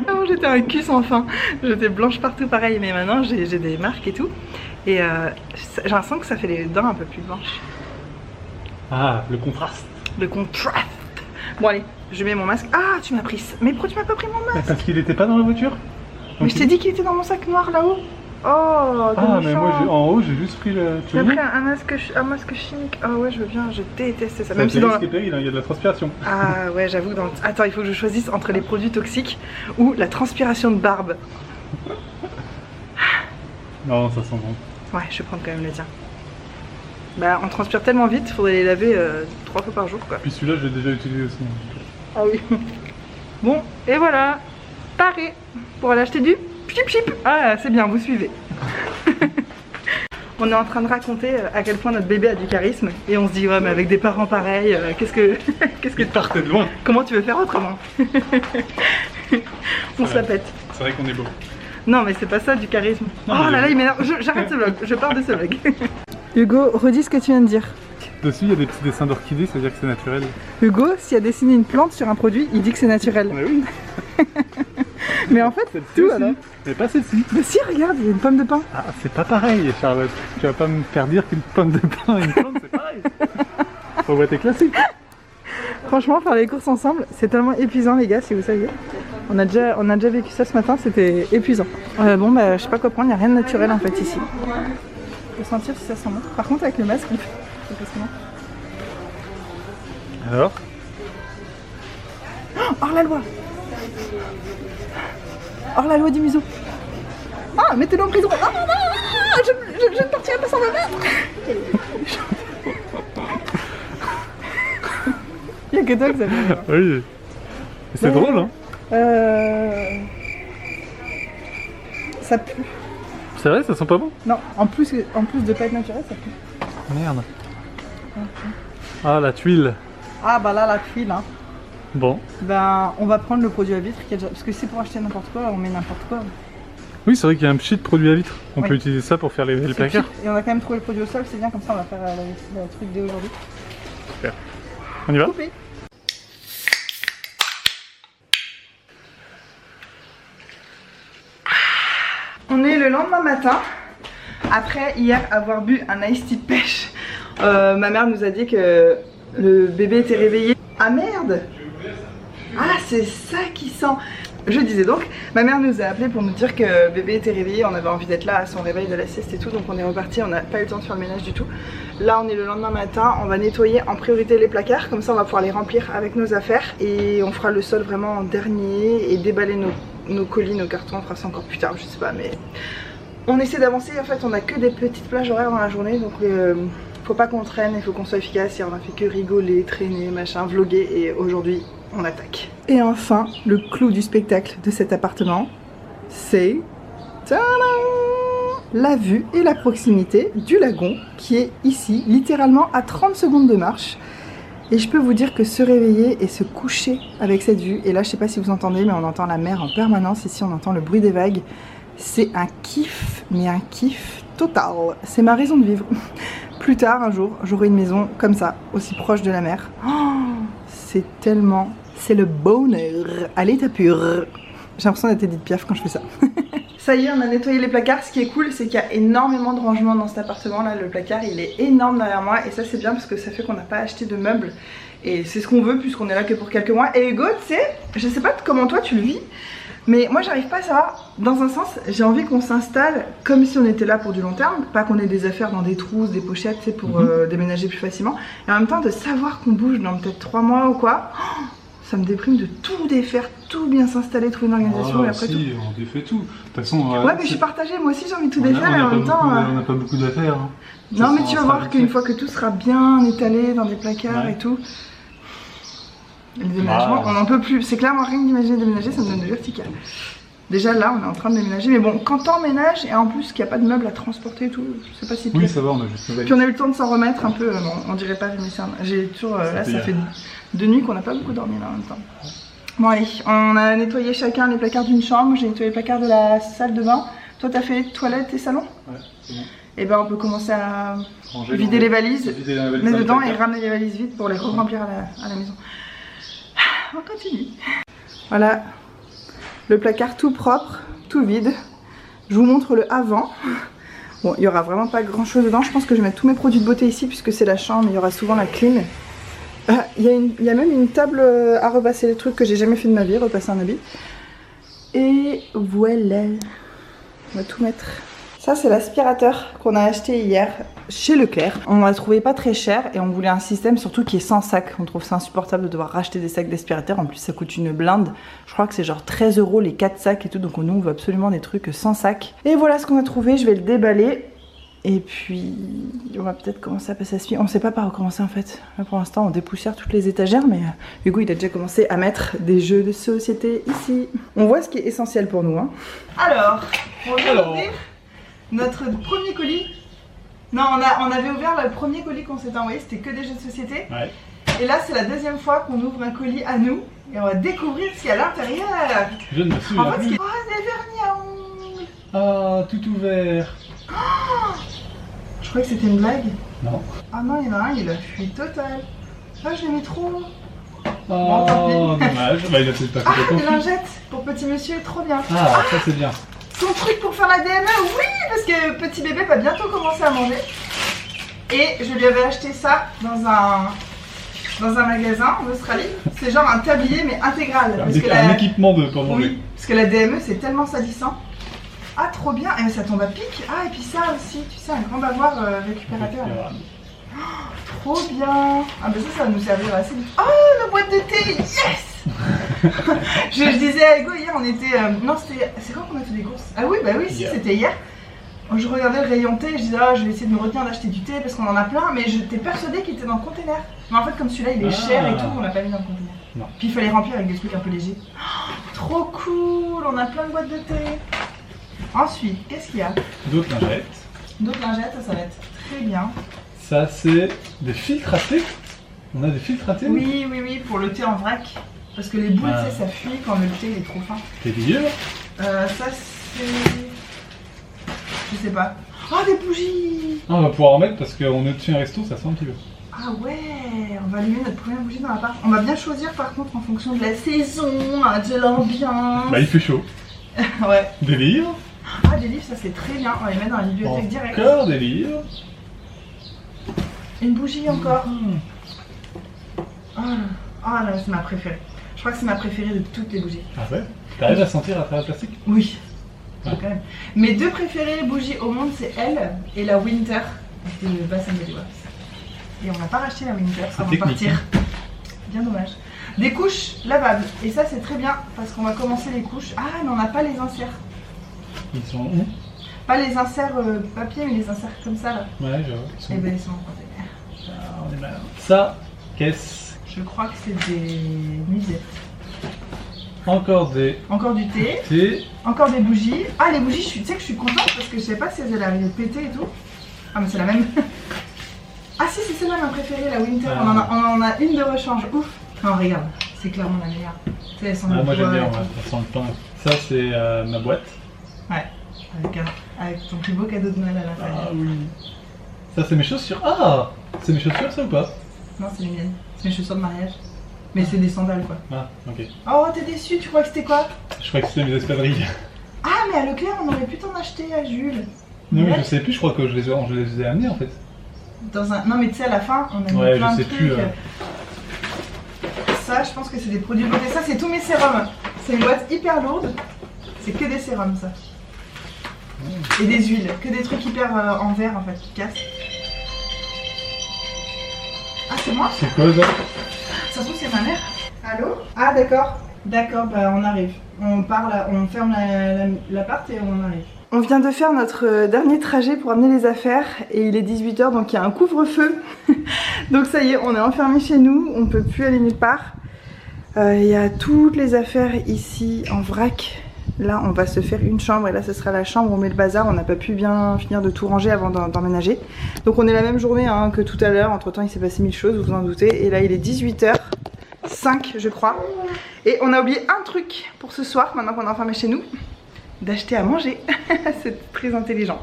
Avant j'étais un cul sans fin, j'étais blanche partout pareil, mais maintenant j'ai des marques et tout. Et j'ai l'impression que ça fait les dents un peu plus blanches. Ah, le contraste. Le contraste. Bon allez, je mets mon masque. Ah, tu m'as pris ça. Mais pourquoi tu m'as pas pris mon masque? Parce qu'il était pas dans la voiture. Mais je t'ai dit qu'il était dans mon sac noir là-haut. Oh, ah mais moi en haut j'ai juste pris le... J'ai pris un masque chimique. Ah ouais je veux bien, je déteste ça. Même si dans il y a de la transpiration. Ah ouais j'avoue que dans... Attends, il faut que je choisisse entre les produits toxiques ou la transpiration de barbe. Non ça sent bon. Ouais je vais prendre quand même le tien. Bah on transpire tellement vite, faudrait les laver 3 fois par jour quoi. Puis celui-là je l'ai déjà utilisé aussi. Ah oui. Bon et voilà, paré pour aller acheter du chip chip. Ah c'est bien, vous suivez. On est en train de raconter à quel point notre bébé a du charisme et on se dit ouais mais avec des parents pareils, qu'est-ce que tu partais de loin. Comment tu veux faire autrement? On se la pète. C'est vrai qu'on est beau. Non mais c'est pas ça du charisme. Non, oh là là il m'énerve, j'arrête ce vlog, je pars de ce vlog. Hugo, redis ce que tu viens de dire. Dessus il y a des petits dessins d'orchidées, ça veut dire que c'est naturel. Hugo, s'il a dessiné une plante sur un produit, il dit que c'est naturel. Ouais, oui. Mais en fait, tout alors. Mais pas celle-ci. Mais si, regarde, il y a une pomme de pin. Ah, c'est pas pareil, Charlotte. Tu vas pas me faire dire qu'une pomme de pin et une plante, c'est pareil. Faut voir tes classiques. Franchement, faire les courses ensemble, c'est tellement épuisant, les gars, si vous saviez. On a déjà vécu ça ce matin, c'était épuisant. Bon, bah, je sais pas quoi prendre, il n'y a rien de naturel en fait ici. Je peux sentir si ça sent bon. Par contre, avec le masque, c'est facilement. Alors? Hors la loi! Hors la loi du museau. Ah, mettez-le en prison. Ah, non, non, je ne partirai pas sans me mettre. Il n'y a que toi que ça fait. Oui. C'est drôle, hein? Ça pue. C'est vrai, ça sent pas bon? Non, en plus de pas être naturel, ça pue. Merde. Ah, la tuile. Ah, bah là, la tuile, hein. Bon. Ben, on va prendre le produit à vitre, parce que si pour acheter n'importe quoi, on met n'importe quoi. Oui, c'est vrai qu'il y a un petit produit à vitre. On peut utiliser ça pour faire les placards. Et on a quand même trouvé le produit au sol, c'est bien, comme ça on va faire le truc dès aujourd'hui. Super. On y va? Coupé. On est le lendemain matin, après hier avoir bu un iced tea pêche. Ma mère nous a dit que le bébé était réveillé. Ah merde! Ah c'est ça qui sent. Je disais donc, ma mère nous a appelé pour nous dire que bébé était réveillé, on avait envie d'être là à son réveil de la sieste et tout, donc on est reparti, on n'a pas eu le temps de faire le ménage du tout. Là on est le lendemain matin, on va nettoyer en priorité les placards, comme ça on va pouvoir les remplir avec nos affaires et on fera le sol vraiment en dernier et déballer nos colis, nos cartons, on fera ça encore plus tard, je sais pas, mais on essaie d'avancer. En fait on a que des petites plages horaires dans la journée, donc faut pas qu'on traîne, il faut qu'on soit efficace et on a fait que rigoler, traîner, machin, vloguer et aujourd'hui on attaque. Et enfin, le clou du spectacle de cet appartement, c'est la vue et la proximité du lagon qui est ici, littéralement à 30 secondes de marche. Et je peux vous dire que se réveiller et se coucher avec cette vue, et là je sais pas si vous entendez, mais on entend la mer en permanence, ici on entend le bruit des vagues, c'est un kiff, mais un kiff total. C'est ma raison de vivre. Plus tard, un jour, j'aurai une maison comme ça, aussi proche de la mer. Oh, c'est tellement... C'est le bonheur à l'état pur. J'ai l'impression d'être Edith Piaf quand je fais ça. Ça y est, on a nettoyé les placards. Ce qui est cool, c'est qu'il y a énormément de rangements dans cet appartement. Là, le placard, il est énorme derrière moi. Et ça, c'est bien parce que ça fait qu'on n'a pas acheté de meubles. Et c'est ce qu'on veut puisqu'on est là que pour quelques mois. Et Hugo, tu sais, je sais pas comment toi tu le vis, mais moi, j'arrive pas à savoir. Dans un sens, j'ai envie qu'on s'installe comme si on était là pour du long terme. Pas qu'on ait des affaires dans des trousses, des pochettes, tu sais, pour déménager plus facilement. Et en même temps, de savoir qu'on bouge dans peut-être 3 mois ou quoi. Oh, ça me déprime de tout défaire, tout bien s'installer, trouver une organisation et après si, tout. On défait tout. De toute façon, ouais, mais je suis partagée, moi aussi j'ai envie de tout défaire et en même temps. On n'a pas beaucoup d'affaires. Hein. Non, mais tu vas voir qu'une fois que tout sera bien étalé dans des placards et tout. Le déménagement, on n'en peut plus. C'est clair, moi rien que d'imaginer déménager, ça me donne de l'urticaire. Déjà là, on est en train de déménager, mais bon, quand t'emménages et en plus qu'il n'y a pas de meubles à transporter et tout, je sais pas si. Oui, ça va, on a juste. Puis on a eu le temps de s'en remettre un peu, bon, on dirait pas, mais j'ai toujours. Là, ça fait 2 nuits qu'on n'a pas beaucoup dormi là en même temps. Bon, allez, on a nettoyé chacun les placards d'une chambre, j'ai nettoyé les placards de la salle de bain. Toi, t'as fait toilette et salon? Ouais, c'est bon. et ben on peut commencer à vider les valises, mettre dedans et ramener les valises vides pour les remplir à la maison. On continue. Voilà le placard tout propre, tout vide. Je vous montre le avant. Bon, il n'y aura vraiment pas grand chose dedans. Je pense que je vais mettre tous mes produits de beauté ici puisque c'est la chambre. Il y aura souvent la clim. Il y a même une table à repasser les trucs que j'ai jamais fait de ma vie, repasser un habit. Et voilà. On va tout mettre. Ça c'est l'aspirateur qu'on a acheté hier chez Leclerc. On l'a trouvé pas très cher et on voulait un système surtout qui est sans sac. On trouve ça insupportable de devoir racheter des sacs d'aspirateur. En plus ça coûte une blinde. Je crois que c'est genre 13 € les 4 sacs et tout. Donc nous on veut absolument des trucs sans sac. Et voilà ce qu'on a trouvé. Je vais le déballer. Et puis on va peut-être commencer à passer à suivre. On sait pas par où commencer en fait. Là pour l'instant on dépoussière toutes les étagères. Mais Hugo il a déjà commencé à mettre des jeux de société ici. On voit ce qui est essentiel pour nous hein. Alors on va ouvrir notre premier colis. Non, on avait ouvert le premier colis qu'on s'était envoyé, c'était que des jeux de société. Ouais. Et là, c'est la deuxième fois qu'on ouvre un colis à nous et on va découvrir ce qu'il y a à l'intérieur. Je ne me souviens plus. Oh, des vernis à ongles. Ah, tout ouvert. Oh, je croyais que c'était une blague. Non. Ah non, il y en a un, il a fui total. Ah, je l'aimais trop. Oh, bon, dommage. Bah, il a peut-être pas fait des lingettes pour petit monsieur, trop bien. Ah, ça c'est bien. Son truc pour faire la DME, oui, parce que petit bébé va bientôt commencer à manger. Et je lui avais acheté ça dans un magasin en Australie. C'est genre un tablier mais intégral. Un équipement pour manger. Oui, parce que la DME c'est tellement salissant. Ah trop bien, et ça tombe à pic. Ah et puis ça aussi, tu sais, un grand bavoir récupérateur. Oh, trop bien. Ah bah ça va nous servir assez vite. Oh la boîte de thé, yes. je disais à Hugo hier, on était... non, c'est quand qu'on a fait des courses? Ah oui, bah oui, si, c'était hier. Je regardais le rayon thé et je disais, ah, je vais essayer de me retenir d'acheter du thé parce qu'on en a plein, mais j'étais persuadée qu'il était dans le container. Mais en fait, comme celui-là, il est cher et tout, on l'a pas mis dans le conteneur. Non. Puis il fallait remplir avec des trucs un peu légers. Oh, trop cool, on a plein de boîtes de thé. Ensuite, qu'est-ce qu'il y a? D'autres lingettes. D'autres lingettes, ça va être très bien. Ça, c'est des filtres à thé. On a des filtres à thé? Oui, oui, oui, pour le thé en vrac. Parce que les boules, tu sais, ça fuit quand le thé il est trop fin. T'es lié là? Ça c'est... Je sais pas. Oh, des bougies! Ah, on va pouvoir en mettre parce qu'on est au-dessus d'un resto, ça sent un petit peu. Ah ouais, on va allumer notre première bougie dans l'appart. On va bien choisir par contre en fonction de la saison, de l'ambiance. Bah il fait chaud. Ouais. Des livres? Ah des livres, ça c'est très bien, on va les mettre dans la bibliothèque direct. Encore des livres. Une bougie encore. Oh là, c'est ma préférée. Je crois que c'est ma préférée de toutes les bougies. Ah ouais? T'arrives à sentir à travers le plastique? Oui. Ouais. Quand même. Mes deux préférées bougies au monde, c'est elle et la Winter de Bath & Body Works. Et on n'a pas racheté la Winter avant de partir. Bien dommage. Des couches lavables. Et ça c'est très bien parce qu'on va commencer les couches. Ah mais on n'a pas les inserts. Ils sont où? Pas les inserts papier mais les inserts comme ça là. Ouais je vois. Et ben ils sont en container. Ah, on est malin. Ça, qu'est-ce? Je crois que c'est des nuisettes. Encore du thé. Encore des bougies. Ah les bougies, tu sais que je suis contente parce que je sais pas si elles allaient arriver péter et tout. Ah mais c'est la même. Ah si, c'est celle-là ma préférée, la Winter. On en a une de rechange. Ouf. Non regarde, c'est clairement la meilleure. Tu sais, elles sont moi j'aime bien, ouais. Elles sentent le pain. Ça c'est ma boîte. Ouais. Avec ton plus beau cadeau de Noël à l'intérieur. Ah oui. Ça c'est mes chaussures. Ah, c'est mes chaussures ça ou pas? Non, c'est les miennes. C'est mes chaussures de mariage. Mais c'est des sandales quoi. Ah, ok. Oh, t'es déçu, tu crois que c'était quoi? Je crois que c'était mes espadrilles. Ah, mais à Leclerc, on aurait pu t'en acheter à Jules. Non, mais je sais plus, je crois que je les ai amenés en fait. Non, mais tu sais, à la fin, on a mis plein de trucs. Plus, Ça, je pense que c'est des produits de beauté. Ça, c'est tous mes sérums. C'est une boîte hyper lourde. C'est que des sérums, ça. Et des huiles. Que des trucs hyper en verre en fait, qui cassent. Ah, c'est moi? C'est quoi ça? Ça se trouve c'est ma mère. Allô? Ah d'accord. D'accord, bah on arrive. On part là, on ferme l'appart et on arrive. On vient de faire notre dernier trajet pour amener les affaires et il est 18 h donc il y a un couvre-feu. Donc ça y est, on est enfermé chez nous, on peut plus aller nulle part. Il y a toutes les affaires ici en vrac. Là on va se faire une chambre et là ce sera la chambre où on met le bazar. On n'a pas pu bien finir de tout ranger avant d'emménager. Donc on est la même journée hein, que tout à l'heure. Entre temps il s'est passé 1000 choses, vous vous en doutez. Et là il est 18h05 je crois. Et on a oublié un truc pour ce soir maintenant qu'on est enfermé chez nous. d'acheter à manger. C'est très intelligent.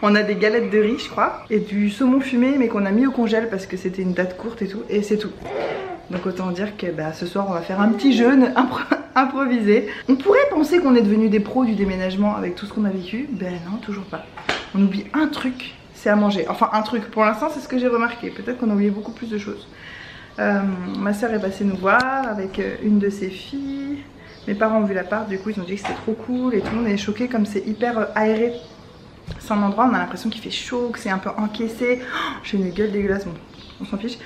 On a des galettes de riz je crois et du saumon fumé mais qu'on a mis au congèle parce que c'était une date courte et tout, et c'est tout. Donc autant dire que bah, ce soir on va faire un petit jeûne improvisé. On pourrait penser qu'on est devenus des pros du déménagement avec tout ce qu'on a vécu. Ben non, toujours pas. On oublie un truc, c'est à manger. Enfin un truc, pour l'instant c'est ce que j'ai remarqué. Peut-être qu'on a oublié beaucoup plus de choses. Ma soeur est passée nous voir avec une de ses filles. Mes parents ont vu l'appart, du coup ils ont dit que c'était trop cool et tout le monde est choqué comme c'est hyper aéré. C'est un endroit où on a l'impression qu'il fait chaud, que c'est un peu encaissé. Oh, j'ai une gueule dégueulasse, bon, on s'en fiche.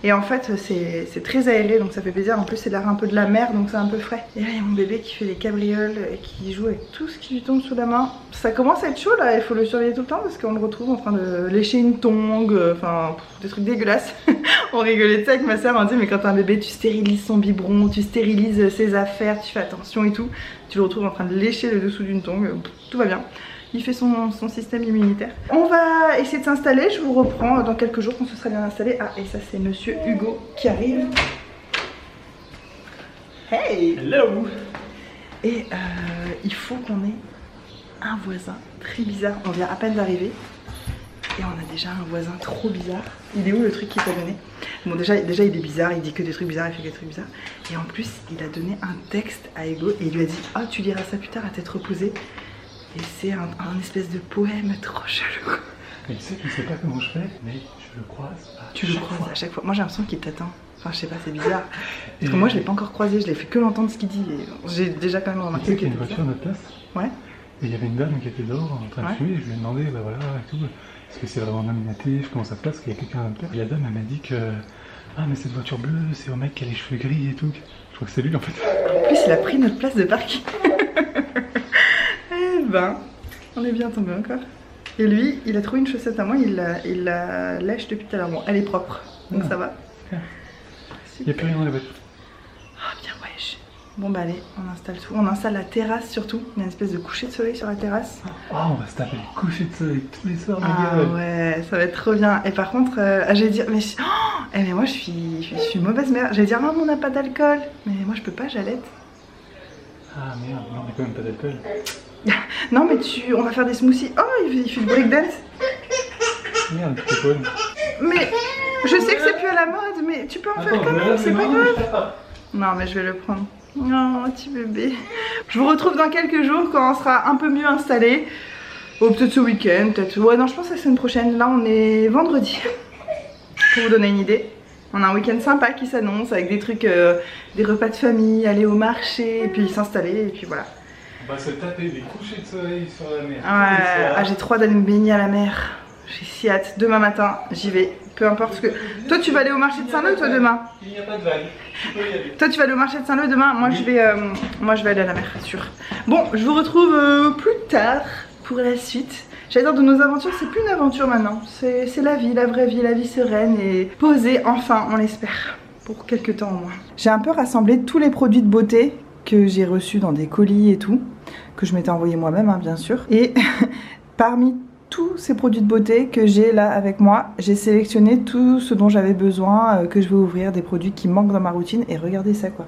Et en fait c'est très aéré donc ça fait plaisir. En plus c'est l'air un peu de la mer donc c'est un peu frais. Et là il y a mon bébé qui fait des cabrioles et qui joue avec tout ce qui lui tombe sous la main. Ça commence à être chaud là, il faut le surveiller tout le temps parce qu'on le retrouve en train de lécher une tongue, enfin des trucs dégueulasses. On rigolait de ça avec ma soeur, on dit mais quand t'as un bébé tu stérilises son biberon, tu stérilises ses affaires, tu fais attention et tout. Tu le retrouves en train de lécher le dessous d'une tongue, tout va bien. Il fait son système immunitaire. On va essayer de s'installer, je vous reprends dans quelques jours quand ce sera bien installé. Ah et ça c'est monsieur Hugo qui arrive. Hey! Hello! Et il faut qu'on ait un voisin très bizarre. On vient à peine d'arriver et on a déjà un voisin trop bizarre. Il est où le truc qu'il t'a donné? Bon déjà il est bizarre, il dit que des trucs bizarres, il fait que des trucs bizarres. Et en plus il a donné un texte à Hugo et il lui a dit ah tu liras ça plus tard à tête reposée. Et c'est un espèce de poème trop chelou. Mais tu sais qu'il sait pas comment je fais, mais je le croise Tu le croises à chaque fois. Moi j'ai l'impression qu'il t'attend. Enfin je sais pas, c'est bizarre. Parce que moi je l'ai pas encore croisé, je l'ai fait que l'entendre ce qu'il dit. J'ai déjà quand même remarqué. Tu sais qu'il y a une voiture à notre place. Ouais. Et il y avait une dame qui était dehors en train de fumer et je lui ai demandé bah voilà et tout. Est-ce que c'est vraiment nominatif, comment ça se passe, qu'il y a quelqu'un à notre place. Et la dame elle m'a dit que ah mais cette voiture bleue c'est un mec qui a les cheveux gris et tout. Je crois que c'est lui en fait. En plus il a pris notre place de parking. Ben, on est bien tombé encore. Et lui, il a trouvé une chaussette à moi, il la lèche depuis tout à l'heure. Bon, elle est propre, donc ça va. Il n'y a plus rien dans la voiture. Ah bien wesh. Bon bah allez, on installe tout. On installe la terrasse surtout. Il y a une espèce de coucher de soleil sur la terrasse. Ah, on va se taper le coucher de soleil tous les soirs, ah, les gars. Ouais, ça va être trop bien. Et par contre, j'allais dire, mais, mais moi je suis mauvaise mère. J'allais dire, non, mais on n'a pas d'alcool. Mais moi je peux pas, j'allaite. Ah merde, on n'a quand même pas d'alcool. Non mais on va faire des smoothies. Oh il fait le breakdance. Merde, c'est quoi? Mais je sais que c'est plus à la mode, mais tu peux en faire quand même, c'est pas grave. Non mais je vais le prendre. Oh petit bébé. Je vous retrouve dans quelques jours quand on sera un peu mieux installé. Oh peut-être ce week-end, peut-être. Ouais non je pense la semaine prochaine. Là on est vendredi. Pour vous donner une idée. On a un week-end sympa qui s'annonce avec des trucs, des repas de famille, aller au marché et puis s'installer et puis voilà. On va se taper des couchers de soleil sur la mer. Ouais, ah, j'ai trop hâte d'aller me baigner à la mer. J'ai si hâte. Demain matin, j'y vais. Peu importe ce que. Toi, tu vas aller au marché de Saint-Leu, toi, demain? Il n'y a pas de vague. Toi, tu vas aller au marché de Saint-Leu demain? Moi, je vais aller à la mer, sûr. Bon, je vous retrouve plus tard pour la suite. J'allais dire de nos aventures, c'est plus une aventure maintenant. C'est la vie, la vraie vie, la vie sereine et posée, enfin, on l'espère. Pour quelques temps au moins. J'ai un peu rassemblé tous les produits de beauté que j'ai reçus dans des colis et tout, que je m'étais envoyé moi-même hein, bien sûr. Et parmi tous ces produits de beauté que j'ai là avec moi, j'ai sélectionné tout ce dont j'avais besoin, que je vais ouvrir, des produits qui manquent dans ma routine. Et regardez ça quoi.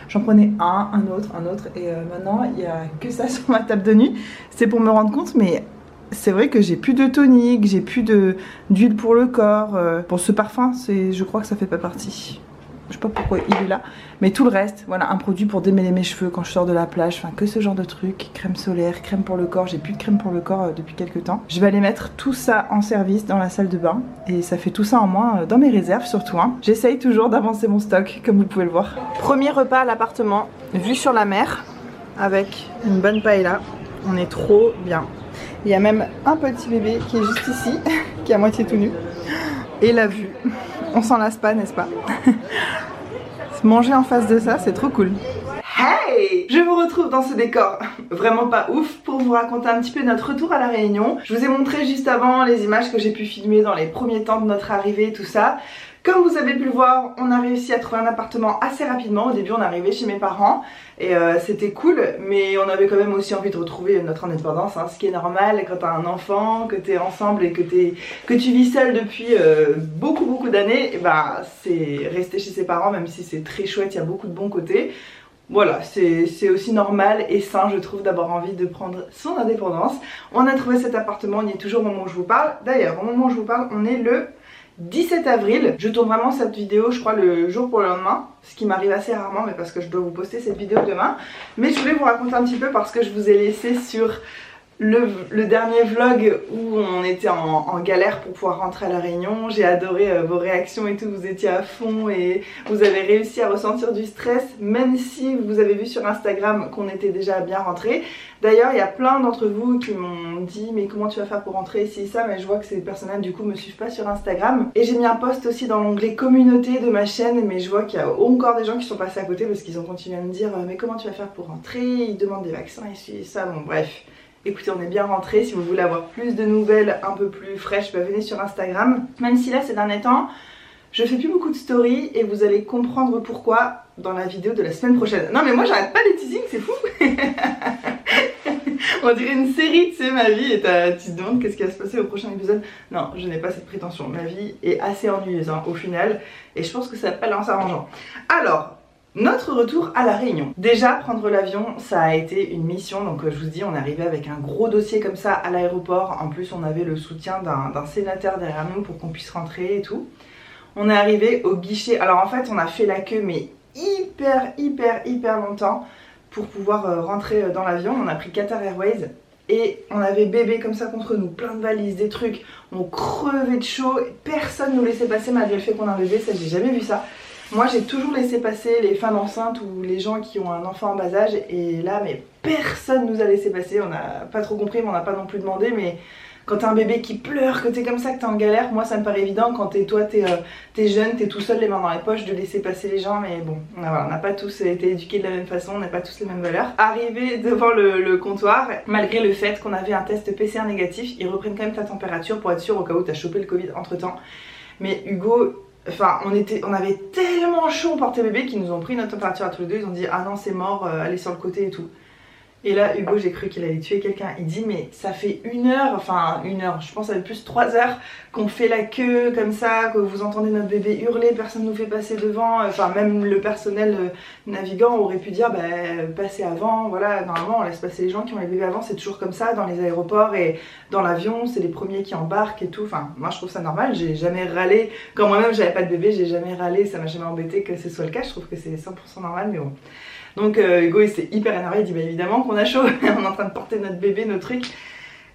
J'en prenais un autre et maintenant il n'y a que ça sur ma table de nuit. C'est pour me rendre compte mais c'est vrai que j'ai plus de tonique, j'ai plus d'huile pour le corps. Pour ce parfum, je crois que ça fait pas partie. Je sais pas pourquoi il est là, mais tout le reste, voilà, un produit pour démêler mes cheveux quand je sors de la plage, enfin que ce genre de trucs, crème solaire, crème pour le corps, j'ai plus de crème pour le corps depuis quelques temps. Je vais aller mettre tout ça en service dans la salle de bain et ça fait tout ça en moins dans mes réserves surtout. Hein. J'essaye toujours d'avancer mon stock comme vous pouvez le voir. Premier repas à l'appartement, vue sur la mer, avec une bonne paella, on est trop bien. Il y a même un petit bébé qui est juste ici, qui est à moitié tout nu, et la vue. On s'en lasse pas, n'est-ce pas? Manger en face de ça, c'est trop cool. Hey! Je vous retrouve dans ce décor vraiment pas ouf pour vous raconter un petit peu notre retour à La Réunion. Je vous ai montré juste avant les images que j'ai pu filmer dans les premiers temps de notre arrivée et tout ça. Comme vous avez pu le voir, on a réussi à trouver un appartement assez rapidement. Au début on est arrivé chez mes parents et c'était cool, mais on avait quand même aussi envie de retrouver notre indépendance, hein, ce qui est normal quand t'as un enfant, que t'es ensemble et que tu vis seul depuis beaucoup d'années. Bah c'est rester chez ses parents, même si c'est très chouette, il y a beaucoup de bons côtés. voilà, c'est aussi normal et sain, je trouve, d'avoir envie de prendre son indépendance. On a trouvé cet appartement, on y est toujours au moment où je vous parle. D'ailleurs, au moment où je vous parle, on est le 17 avril. Je tourne vraiment cette vidéo, je crois, le jour pour le lendemain, ce qui m'arrive assez rarement, mais parce que je dois vous poster cette vidéo demain. Mais je voulais vous raconter un petit peu parce que je vous ai laissé sur le dernier vlog où on était en galère pour pouvoir rentrer à La Réunion. J'ai adoré vos réactions et tout, vous étiez à fond et vous avez réussi à ressentir du stress, même si vous avez vu sur Instagram qu'on était déjà bien rentré. D'ailleurs, il y a plein d'entre vous qui m'ont dit mais comment tu vas faire pour rentrer ici ça, mais je vois que ces personnes du coup me suivent pas sur Instagram. Et j'ai mis un post aussi dans l'onglet communauté de ma chaîne, mais je vois qu'il y a encore des gens qui sont passés à côté parce qu'ils ont continué à me dire mais comment tu vas faire pour rentrer, ils demandent des vaccins et ça, bon bref. Écoutez, on est bien rentré. Si vous voulez avoir plus de nouvelles un peu plus fraîches, bah venez sur Instagram. Même si là, ces derniers temps, je fais plus beaucoup de stories et vous allez comprendre pourquoi dans la vidéo de la semaine prochaine. Non mais moi j'arrête pas les teasings, c'est fou. On dirait une série, tu sais, ma vie, et tu te demandes qu'est-ce qui va se passer au prochain épisode. Non, je n'ai pas cette prétention. Ma vie est assez ennuyeuse hein, au final, et je pense que ça s'appelle en s'arrangeant. Alors, notre retour à La Réunion. Déjà, prendre l'avion, ça a été une mission. Donc je vous dis, on est arrivé avec un gros dossier comme ça à l'aéroport. En plus, on avait le soutien d'un sénateur derrière nous pour qu'on puisse rentrer et tout. On est arrivé au guichet. Alors en fait, on a fait la queue, mais hyper longtemps pour pouvoir rentrer dans l'avion. On a pris Qatar Airways. Et on avait bébé comme ça contre nous, plein de valises, des trucs. On crevait de chaud. Personne nous laissait passer malgré le fait qu'on a un bébé. Ça, j'ai jamais vu ça. Moi j'ai toujours laissé passer les femmes enceintes ou les gens qui ont un enfant en bas âge, et là mais personne nous a laissé passer. On n'a pas trop compris, mais on n'a pas non plus demandé, mais quand t'as un bébé qui pleure, que t'es comme ça, que t'es en galère, moi ça me paraît évident quand t'es jeune, t'es tout seul les mains dans les poches de laisser passer les gens, mais bon, on n'a pas tous été éduqués de la même façon, on n'a pas tous les mêmes valeurs. Arrivé devant le comptoir, malgré le fait qu'on avait un test PCR négatif, ils reprennent quand même ta température pour être sûr au cas où t'as chopé le Covid entre temps. Mais Hugo... Enfin, on avait tellement chaud, on portait bébé, qu'ils nous ont pris notre température à tous les deux. Ils ont dit ah non c'est mort, allez sur le côté et tout. Et là Hugo, j'ai cru qu'il allait tuer quelqu'un. Il dit mais ça fait 1 heure, enfin 1 heure, je pense ça fait plus 3 heures qu'on fait la queue comme ça, que vous entendez notre bébé hurler, personne nous fait passer devant. Enfin même le personnel navigant aurait pu dire bah passez avant, voilà, normalement on laisse passer les gens qui ont les bébés avant, c'est toujours comme ça dans les aéroports et dans l'avion, c'est les premiers qui embarquent et tout. Enfin moi je trouve ça normal, j'ai jamais râlé, quand moi-même j'avais pas de bébé, j'ai jamais râlé, ça m'a jamais embêté que ce soit le cas, je trouve que c'est 100% normal, mais bon. Donc Hugo il s'est hyper énervé, il dit bah évidemment qu'on a chaud, on est en train de porter notre bébé, nos trucs.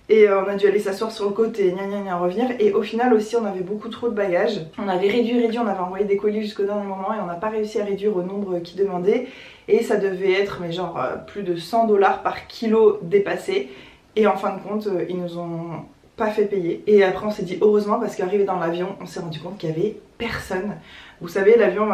Et on a dû aller s'asseoir sur le côté, gna revenir. Et au final aussi on avait beaucoup trop de bagages. On avait réduit, on avait envoyé des colis jusqu'au dernier moment et on n'a pas réussi à réduire au nombre qui demandait. Et ça devait être mais genre plus de 100 $ par kilo dépassé. Et en fin de compte ils nous ont pas fait payer. Et après on s'est dit heureusement parce qu'arrivé dans l'avion on s'est rendu compte qu'il y avait personne. Vous savez l'avion,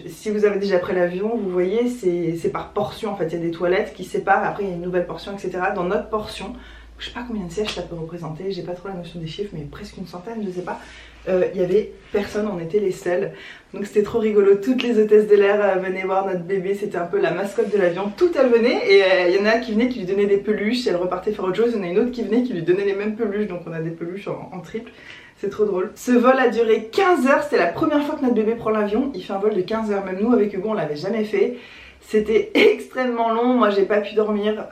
si vous avez déjà pris l'avion, vous voyez c'est par portion en fait, il y a des toilettes qui séparent, après il y a une nouvelle portion etc. Dans notre portion, je sais pas combien de sièges ça peut représenter, j'ai pas trop la notion des chiffres mais presque une centaine, je sais pas. Il y avait personne, on était les seuls. Donc c'était trop rigolo, toutes les hôtesses de l'air venaient voir notre bébé, c'était un peu la mascotte de l'avion. Toutes elles venaient et il y en a qui venaient qui lui donnaient des peluches et elle repartait faire autre chose. Il y en a une autre qui venait qui lui donnait les mêmes peluches, donc on a des peluches en triple. C'est trop drôle. Ce vol a duré 15 heures, c'était la première fois que notre bébé prend l'avion. Il fait un vol de 15 heures, même nous avec Hugo on l'avait jamais fait. C'était extrêmement long, moi j'ai pas pu dormir,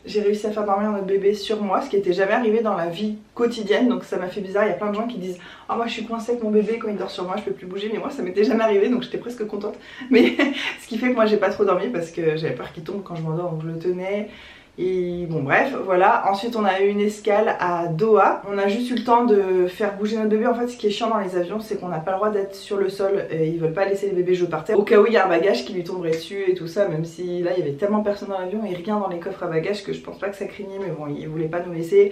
j'ai réussi à faire dormir notre bébé sur moi, ce qui était jamais arrivé dans la vie quotidienne, donc ça m'a fait bizarre. Il y a plein de gens qui disent « Oh moi je suis coincée avec mon bébé quand il dort sur moi, je peux plus bouger », mais moi ça m'était jamais arrivé donc j'étais presque contente. Mais ce qui fait que moi j'ai pas trop dormi parce que j'avais peur qu'il tombe quand je m'endors, donc je le tenais. Et bon bref voilà, ensuite on a eu une escale à Doha. On a juste eu le temps de faire bouger notre bébé. En fait ce qui est chiant dans les avions c'est qu'on n'a pas le droit d'être sur le sol, ils veulent pas laisser les bébés jouer par terre au cas où il y a un bagage qui lui tomberait dessus et tout ça, même si là il y avait tellement personne dans l'avion et rien dans les coffres à bagages que je pense pas que ça craignait, mais bon ils voulaient pas nous laisser.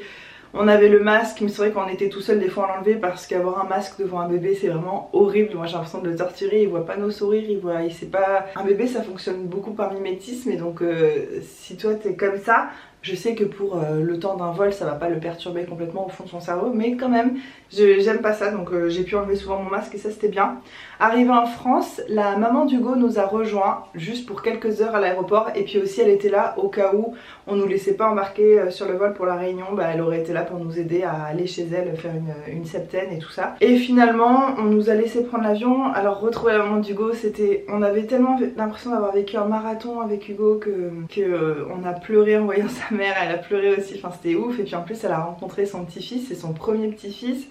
On avait le masque, mais c'est vrai qu'on était tout seul des fois à l'enlever parce qu'avoir un masque devant un bébé c'est vraiment horrible. Moi j'ai l'impression de le torturer, il voit pas nos sourires, il sait pas... Un bébé ça fonctionne beaucoup par mimétisme et donc si toi t'es comme ça, je sais que pour le temps d'un vol ça va pas le perturber complètement au fond de son cerveau, mais quand même j'aime pas ça, donc j'ai pu enlever souvent mon masque et ça c'était bien. Arrivée en France, la maman d'Hugo nous a rejoints juste pour quelques heures à l'aéroport et puis aussi elle était là au cas où on nous laissait pas embarquer sur le vol pour la Réunion, bah elle aurait été là pour nous aider à aller chez elle faire une septaine et tout ça. Et finalement on nous a laissé prendre l'avion. Alors retrouver la maman d'Hugo, on avait tellement l'impression d'avoir vécu un marathon avec Hugo que on a pleuré en voyant sa mère, elle a pleuré aussi, enfin c'était ouf. Et puis en plus elle a rencontré son petit-fils, c'est son premier petit-fils.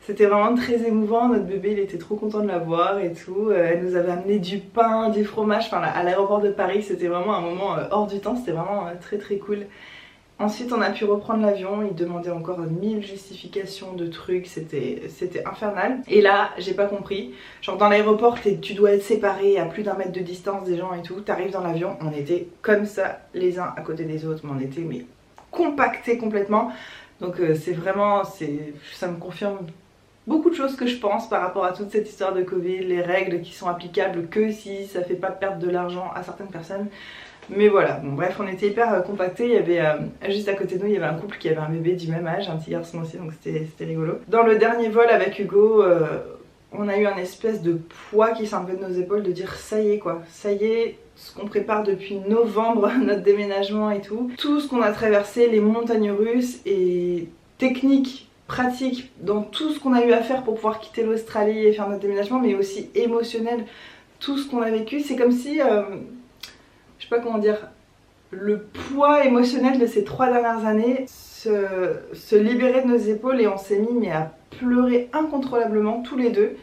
C'était vraiment très émouvant, notre bébé il était trop content de la voir et tout. Elle nous avait amené du pain, du fromage, enfin à l'aéroport de Paris, c'était vraiment un moment hors du temps, c'était vraiment très très cool. Ensuite on a pu reprendre l'avion, il demandait encore 1000 justifications de trucs, c'était infernal. Et là j'ai pas compris, genre dans l'aéroport tu dois être séparé à plus d'1 mètre de distance des gens et tout. T'arrives dans l'avion, on était comme ça les uns à côté des autres, mais on était compactés complètement. Donc c'est vraiment, ça me confirme beaucoup de choses que je pense par rapport à toute cette histoire de Covid, les règles qui sont applicables que si ça fait pas perdre de l'argent à certaines personnes. Mais voilà, bon bref, on était hyper compactés. Il y avait juste à côté de nous, il y avait un couple qui avait un bébé du même âge, un petit garçon aussi, donc c'était rigolo. Dans le dernier vol avec Hugo, on a eu un espèce de poids qui s'est enlevé de nos épaules, de dire ça y est quoi, ça y est, ce qu'on prépare depuis novembre, notre déménagement et tout ce qu'on a traversé, les montagnes russes et techniques, pratique dans tout ce qu'on a eu à faire pour pouvoir quitter l'Australie et faire notre déménagement, mais aussi émotionnel, tout ce qu'on a vécu. C'est comme si, je sais pas comment dire, le poids émotionnel de ces 3 dernières années se libérait de nos épaules et on s'est mis à pleurer incontrôlablement tous les deux.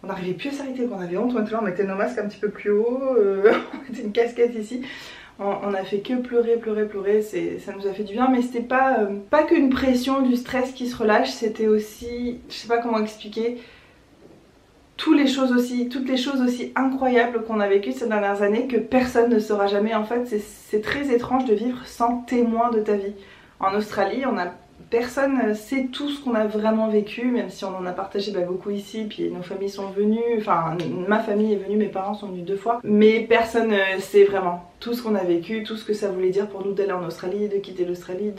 On n'arrivait plus à s'arrêter, on avait honte, on était là, on mettait nos masques un petit peu plus haut, on mettait une casquette ici. On a fait que pleurer, ça nous a fait du bien, mais c'était pas qu'une pression, du stress qui se relâche, c'était aussi, je sais pas comment expliquer, toutes les choses aussi incroyables qu'on a vécues ces dernières années que personne ne saura jamais. En fait, c'est très étrange de vivre sans témoin de ta vie. En Australie, personne sait tout ce qu'on a vraiment vécu, même si on en a partagé beaucoup ici, puis nos familles sont venues, enfin ma famille est venue, mes parents sont venus 2 fois, mais personne sait vraiment tout ce qu'on a vécu, tout ce que ça voulait dire pour nous d'aller en Australie, de quitter l'Australie,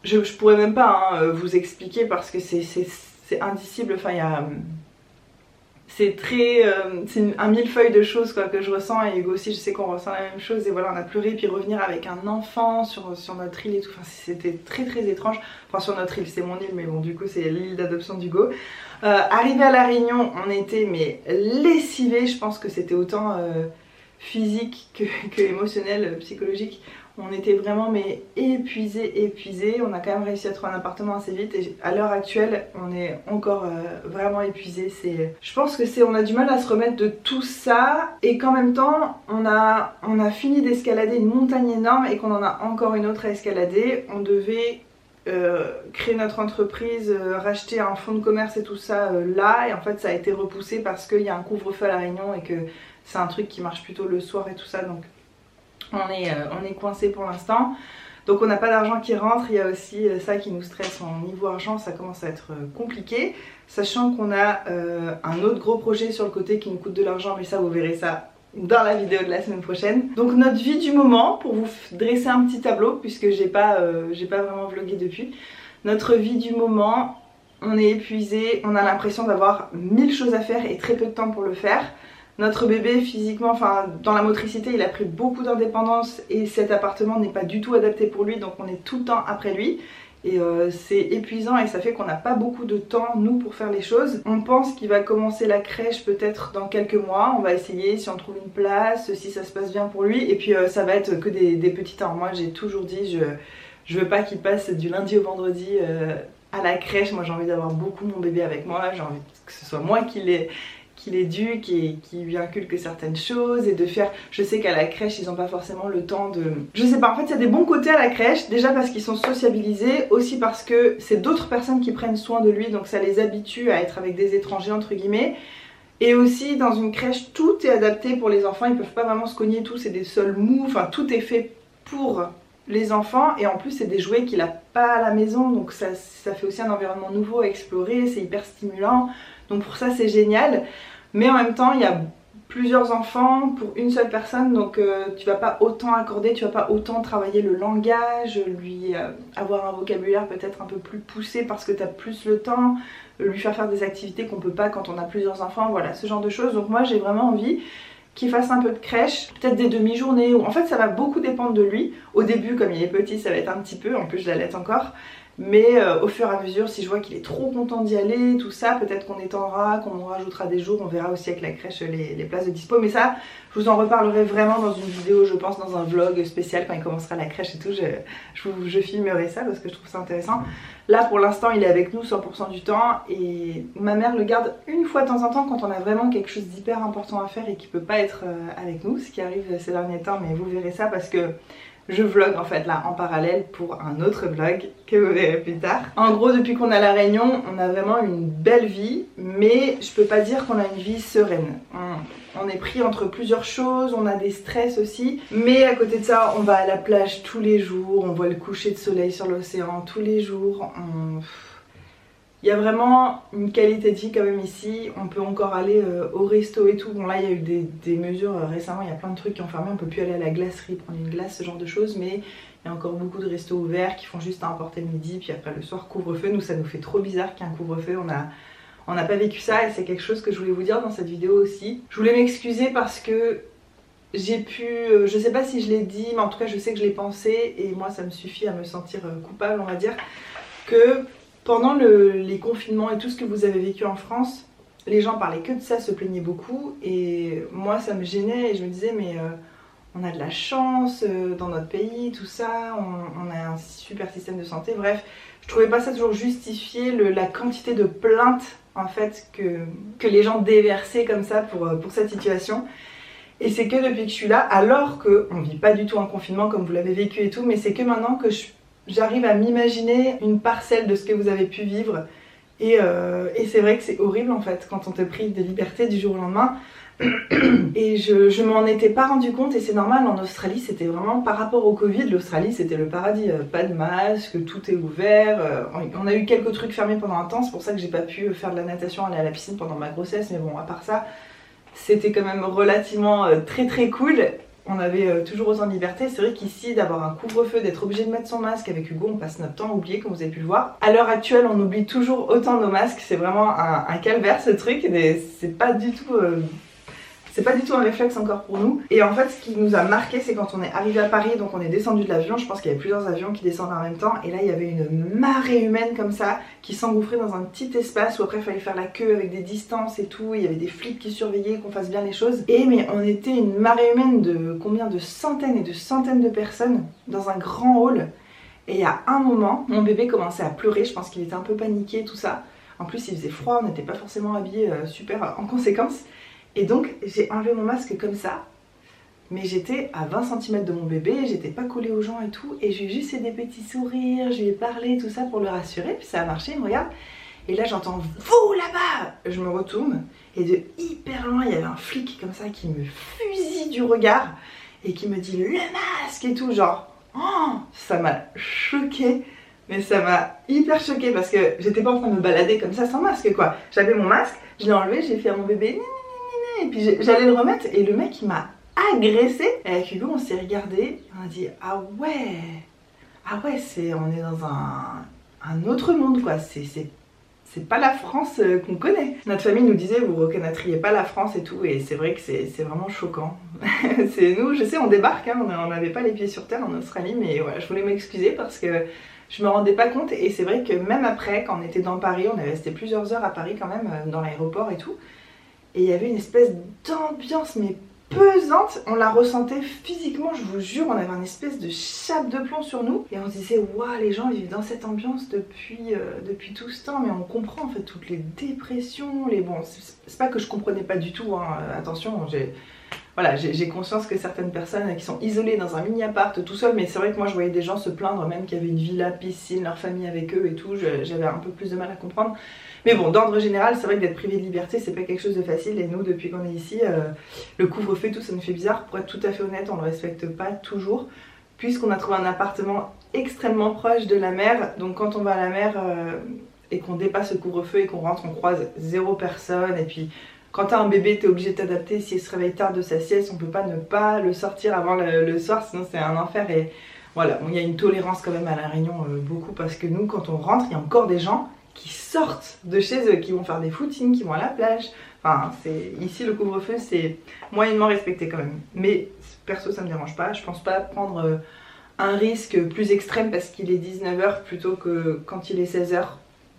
je pourrais même pas vous expliquer parce que c'est indicible, enfin c'est un millefeuille de choses quoi, que je ressens, et Hugo aussi je sais qu'on ressent la même chose. Et voilà, on a pleuré, puis revenir avec un enfant sur notre île et tout, enfin, c'était très très étrange. Enfin sur notre île, c'est mon île, mais bon du coup c'est l'île d'adoption d'Hugo. Arrivé à la Réunion, on était lessivés, je pense que c'était autant physique que émotionnel, psychologique. On était vraiment épuisés. On a quand même réussi à trouver un appartement assez vite et à l'heure actuelle on est encore vraiment épuisés. Je pense que on a du mal à se remettre de tout ça et qu'en même temps on a fini d'escalader une montagne énorme et qu'on en a encore une autre à escalader. On devait créer notre entreprise, racheter un fonds de commerce et tout ça là, et en fait ça a été repoussé parce qu'il y a un couvre-feu à La Réunion et que c'est un truc qui marche plutôt le soir et tout ça, donc on est coincé pour l'instant. Donc on n'a pas d'argent qui rentre, il y a aussi ça qui nous stresse au niveau argent, ça commence à être compliqué, sachant qu'on a un autre gros projet sur le côté qui nous coûte de l'argent, mais ça vous verrez ça dans la vidéo de la semaine prochaine. Donc notre vie du moment, pour vous dresser un petit tableau, puisque j'ai pas vraiment vlogué depuis, notre vie du moment, on est épuisé, on a l'impression d'avoir 1000 choses à faire et très peu de temps pour le faire. Notre bébé physiquement, enfin dans la motricité, il a pris beaucoup d'indépendance et cet appartement n'est pas du tout adapté pour lui, donc on est tout le temps après lui. Et c'est épuisant et ça fait qu'on n'a pas beaucoup de temps nous pour faire les choses. On pense qu'il va commencer la crèche peut-être dans quelques mois, on va essayer si on trouve une place, si ça se passe bien pour lui. Et puis ça va être que des petits temps. Moi j'ai toujours dit je veux pas qu'il passe du lundi au vendredi à la crèche. Moi j'ai envie d'avoir beaucoup mon bébé avec moi, j'ai envie que ce soit moi qui l'éduque et qui lui inculque certaines choses et de faire... Je sais qu'à la crèche ils n'ont pas forcément le temps de... Je sais pas, en fait il y a des bons côtés à la crèche, déjà parce qu'ils sont sociabilisés, aussi parce que c'est d'autres personnes qui prennent soin de lui, donc ça les habitue à être avec des étrangers entre guillemets. Et aussi dans une crèche tout est adapté pour les enfants, ils peuvent pas vraiment se cogner tout, c'est des sols mous, enfin tout est fait pour les enfants et en plus c'est des jouets qu'il a pas à la maison, donc ça fait aussi un environnement nouveau à explorer, c'est hyper stimulant, donc pour ça c'est génial. Mais en même temps il y a plusieurs enfants pour une seule personne, donc tu vas pas autant accorder, tu vas pas autant travailler le langage, lui avoir un vocabulaire peut-être un peu plus poussé parce que tu as plus le temps, lui faire des activités qu'on peut pas quand on a plusieurs enfants, voilà, ce genre de choses. Donc moi j'ai vraiment envie qu'il fasse un peu de crèche, peut-être des demi-journées, ou en fait ça va beaucoup dépendre de lui. Au début, comme il est petit, ça va être un petit peu, en plus je l'allaite encore. Mais au fur et à mesure, si je vois qu'il est trop content d'y aller, tout ça, peut-être qu'on étendra, qu'on rajoutera des jours, on verra aussi avec la crèche les places de dispo. Mais ça, je vous en reparlerai vraiment dans une vidéo, je pense dans un vlog spécial quand il commencera la crèche et tout. Je filmerai ça parce que je trouve ça intéressant. Là pour l'instant il est avec nous 100% du temps et ma mère le garde une fois de temps en temps quand on a vraiment quelque chose d'hyper important à faire et qui peut pas être avec nous, ce qui arrive ces derniers temps, mais vous verrez ça parce que je vlog en fait là en parallèle pour un autre vlog que vous verrez plus tard. En gros depuis qu'on a la Réunion on a vraiment une belle vie, mais je peux pas dire qu'on a une vie sereine. On est pris entre plusieurs choses, on a des stress aussi, mais à côté de ça on va à la plage tous les jours, on voit le coucher de soleil sur l'océan tous les jours. Il y a vraiment une qualité de vie quand même ici, on peut encore aller au resto et tout. Bon là il y a eu des mesures récemment, il y a plein de trucs qui ont fermé, on peut plus aller à la glacerie, prendre une glace, ce genre de choses, mais il y a encore beaucoup de restos ouverts qui font juste à emporter le midi, puis après le soir couvre-feu. Nous ça nous fait trop bizarre qu'il y ait un couvre-feu, on n'a pas vécu ça et c'est quelque chose que je voulais vous dire dans cette vidéo aussi. Je voulais m'excuser parce que j'ai pu, je sais pas si je l'ai dit, mais en tout cas je sais que je l'ai pensé et moi ça me suffit à me sentir coupable on va dire, que pendant les confinements et tout ce que vous avez vécu en France, les gens parlaient que de ça, se plaignaient beaucoup et moi ça me gênait et je me disais mais on a de la chance dans notre pays, tout ça, on a un super système de santé, bref, je trouvais pas ça toujours justifié la quantité de plaintes en fait que les gens déversaient comme ça pour cette situation. Et c'est que depuis que je suis là, alors qu'on vit pas du tout un confinement comme vous l'avez vécu et tout, mais c'est que maintenant que j'arrive à m'imaginer une parcelle de ce que vous avez pu vivre. Et c'est vrai que c'est horrible en fait quand on te prive de liberté du jour au lendemain. Et je m'en étais pas rendu compte et c'est normal, en Australie c'était vraiment par rapport au Covid, l'Australie c'était le paradis, pas de masque, tout est ouvert, on a eu quelques trucs fermés pendant un temps, c'est pour ça que j'ai pas pu faire de la natation, aller à la piscine pendant ma grossesse, mais bon à part ça c'était quand même relativement très cool. On avait toujours autant de liberté. C'est vrai qu'ici d'avoir un couvre-feu, d'être obligé de mettre son masque, avec Hugo on passe notre temps à oublier comme vous avez pu le voir. À l'heure actuelle on oublie toujours autant nos masques, c'est vraiment un calvaire ce truc, c'est pas du tout un réflexe encore pour nous. Et en fait ce qui nous a marqué c'est quand on est arrivé à Paris, donc on est descendu de l'avion, je pense qu'il y avait plusieurs avions qui descendent en même temps et là il y avait une marée humaine comme ça qui s'engouffrait dans un petit espace où après il fallait faire la queue avec des distances et tout, il y avait des flics qui surveillaient qu'on fasse bien les choses. Et mais on était une marée humaine de combien de centaines et de centaines de personnes dans un grand hall. Et à un moment mon bébé commençait à pleurer, je pense qu'il était un peu paniqué tout ça. En plus il faisait froid, on n'était pas forcément habillés super en conséquence. Et donc j'ai enlevé mon masque comme ça, mais j'étais à 20 cm de mon bébé, j'étais pas collée aux gens et tout, et j'ai juste fait des petits sourires, je lui ai parlé tout ça pour le rassurer, puis ça a marché, il me regarde, et là j'entends « Vous là-bas !» Je me retourne, et de hyper loin il y avait un flic comme ça qui me fusille du regard, et qui me dit « Le masque !» et tout, genre oh, ça m'a choquée. Mais ça m'a hyper choquée parce que j'étais pas en train de me balader comme ça sans masque quoi. J'avais mon masque, je l'ai enlevé, j'ai fait à mon bébé et puis j'allais le remettre et le mec il m'a agressé. Et avec Hugo on s'est regardé, on a dit ah ouais on est dans un autre monde quoi, c'est pas la France qu'on connaît. Notre famille nous disait vous reconnaîtriez pas la France et tout, et c'est vrai que c'est vraiment choquant. C'est nous, je sais on débarque, hein, on n'avait pas les pieds sur terre en Australie, mais voilà, je voulais m'excuser parce que je me rendais pas compte, et c'est vrai que même après quand on était dans Paris, on est resté plusieurs heures à Paris quand même, dans l'aéroport et tout, et il y avait une espèce d'ambiance mais pesante, on la ressentait physiquement, je vous jure, on avait une espèce de chape de plomb sur nous et on se disait waouh, les gens vivent dans cette ambiance depuis tout ce temps, mais on comprend en fait toutes les dépressions, bon c'est pas que je comprenais pas du tout, hein, attention, j'ai conscience que certaines personnes qui sont isolées dans un mini appart tout seul, mais c'est vrai que moi je voyais des gens se plaindre même qu'il y avait une villa, piscine, leur famille avec eux et tout, j'avais un peu plus de mal à comprendre. Mais bon, d'ordre général, c'est vrai que d'être privé de liberté, c'est pas quelque chose de facile, et nous, depuis qu'on est ici, le couvre-feu, tout ça nous fait bizarre. Pour être tout à fait honnête, on le respecte pas toujours, puisqu'on a trouvé un appartement extrêmement proche de la mer, donc quand on va à la mer et qu'on dépasse le couvre-feu et qu'on rentre, on croise 0 personne, et puis quand t'as un bébé, t'es obligé de t'adapter. S'il se réveille tard de sa sieste, on peut pas ne pas le sortir avant le soir, sinon c'est un enfer. Et voilà, bon, il y a une tolérance quand même à La Réunion, beaucoup, parce que nous, quand on rentre, il y a encore des gens qui sortent de chez eux, qui vont faire des footings, qui vont à la plage. Enfin, ici le couvre-feu c'est moyennement respecté quand même. Mais perso ça me dérange pas, je pense pas prendre un risque plus extrême parce qu'il est 19 h plutôt que quand il est 16 h.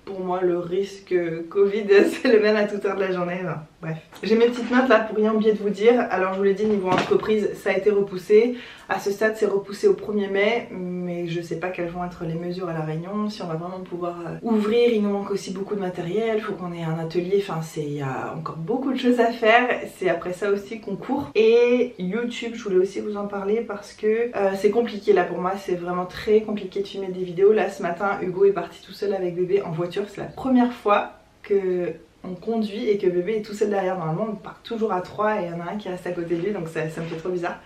Pour moi le risque Covid c'est le même à toute heure de la journée. Enfin, bref. J'ai mes petites notes là pour rien oublier de vous dire. Alors je vous l'ai dit, niveau entreprise ça a été repoussé. À ce stade c'est repoussé au 1er mai. Mais je sais pas quelles vont être les mesures à La Réunion. Si on va vraiment pouvoir ouvrir. Il nous manque aussi beaucoup de matériel. Il faut qu'on ait un atelier. Enfin il y a encore beaucoup de choses à faire. C'est après ça aussi qu'on court. Et YouTube je voulais aussi vous en parler parce que c'est compliqué là pour moi. C'est vraiment très compliqué de filmer des vidéos. Là ce matin Hugo est parti tout seul avec bébé en voiture. C'est la première fois que on conduit et que bébé est tout seul derrière. Normalement on part toujours à 3 et il y en a un qui reste à côté de lui, donc ça me fait trop bizarre.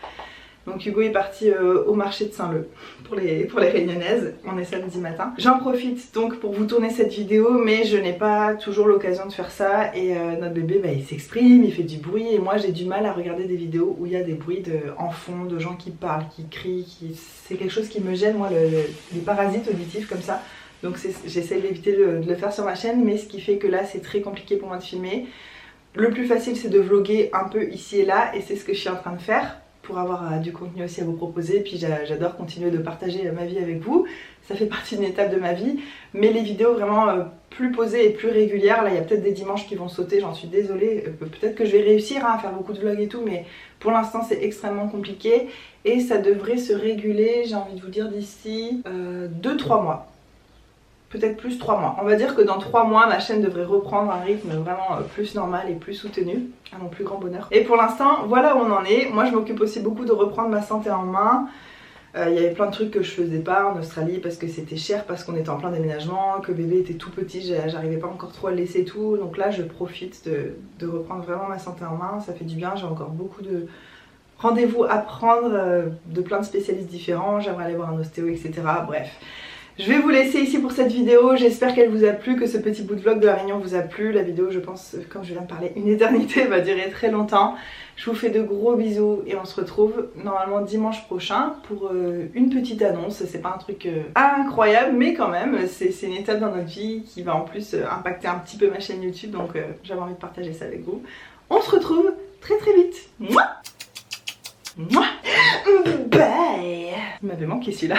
Donc Hugo est parti au marché de Saint-Leu pour les Réunionnaises. On est samedi matin. J'en profite donc pour vous tourner cette vidéo, mais je n'ai pas toujours l'occasion de faire ça. Et notre bébé il s'exprime, il fait du bruit. Et moi j'ai du mal à regarder des vidéos où il y a des bruits en fond, de gens qui parlent, qui crient. C'est quelque chose qui me gêne, moi, les parasites auditifs comme ça. Donc j'essaie d'éviter de le faire sur ma chaîne, mais ce qui fait que là c'est très compliqué pour moi de filmer. Le plus facile c'est de vlogger un peu ici et là, et c'est ce que je suis en train de faire pour avoir du contenu aussi à vous proposer. Puis j'adore continuer de partager ma vie avec vous, ça fait partie d'une étape de ma vie. Mais les vidéos vraiment plus posées et plus régulières, là il y a peut-être des dimanches qui vont sauter, j'en suis désolée. Peut-être que je vais réussir à faire beaucoup de vlogs et tout, mais pour l'instant c'est extrêmement compliqué. Et ça devrait se réguler, j'ai envie de vous dire, d'ici 2-3 mois. Peut-être plus 3 mois. On va dire que dans 3 mois ma chaîne devrait reprendre un rythme vraiment plus normal et plus soutenu, à mon plus grand bonheur. Et pour l'instant voilà où on en est. Moi je m'occupe aussi beaucoup de reprendre ma santé en main. Il y avait plein de trucs que je faisais pas en Australie parce que c'était cher, parce qu'on était en plein déménagement, que bébé était tout petit, j'arrivais pas encore trop à le laisser tout. Donc là je profite de reprendre vraiment ma santé en main, ça fait du bien. J'ai encore beaucoup de rendez-vous à prendre de plein de spécialistes différents, j'aimerais aller voir un ostéo, etc. Bref. Je vais vous laisser ici pour cette vidéo, j'espère qu'elle vous a plu, que ce petit bout de vlog de La Réunion vous a plu. La vidéo, je pense, comme je viens de parler, une éternité, va durer très longtemps. Je vous fais de gros bisous et on se retrouve normalement dimanche prochain pour une petite annonce. C'est pas un truc incroyable, mais quand même, c'est une étape dans notre vie qui va en plus impacter un petit peu ma chaîne YouTube, donc j'avais envie de partager ça avec vous. On se retrouve très très vite. Mouah. Mouah. Bye. Il m'avait manqué celui-là.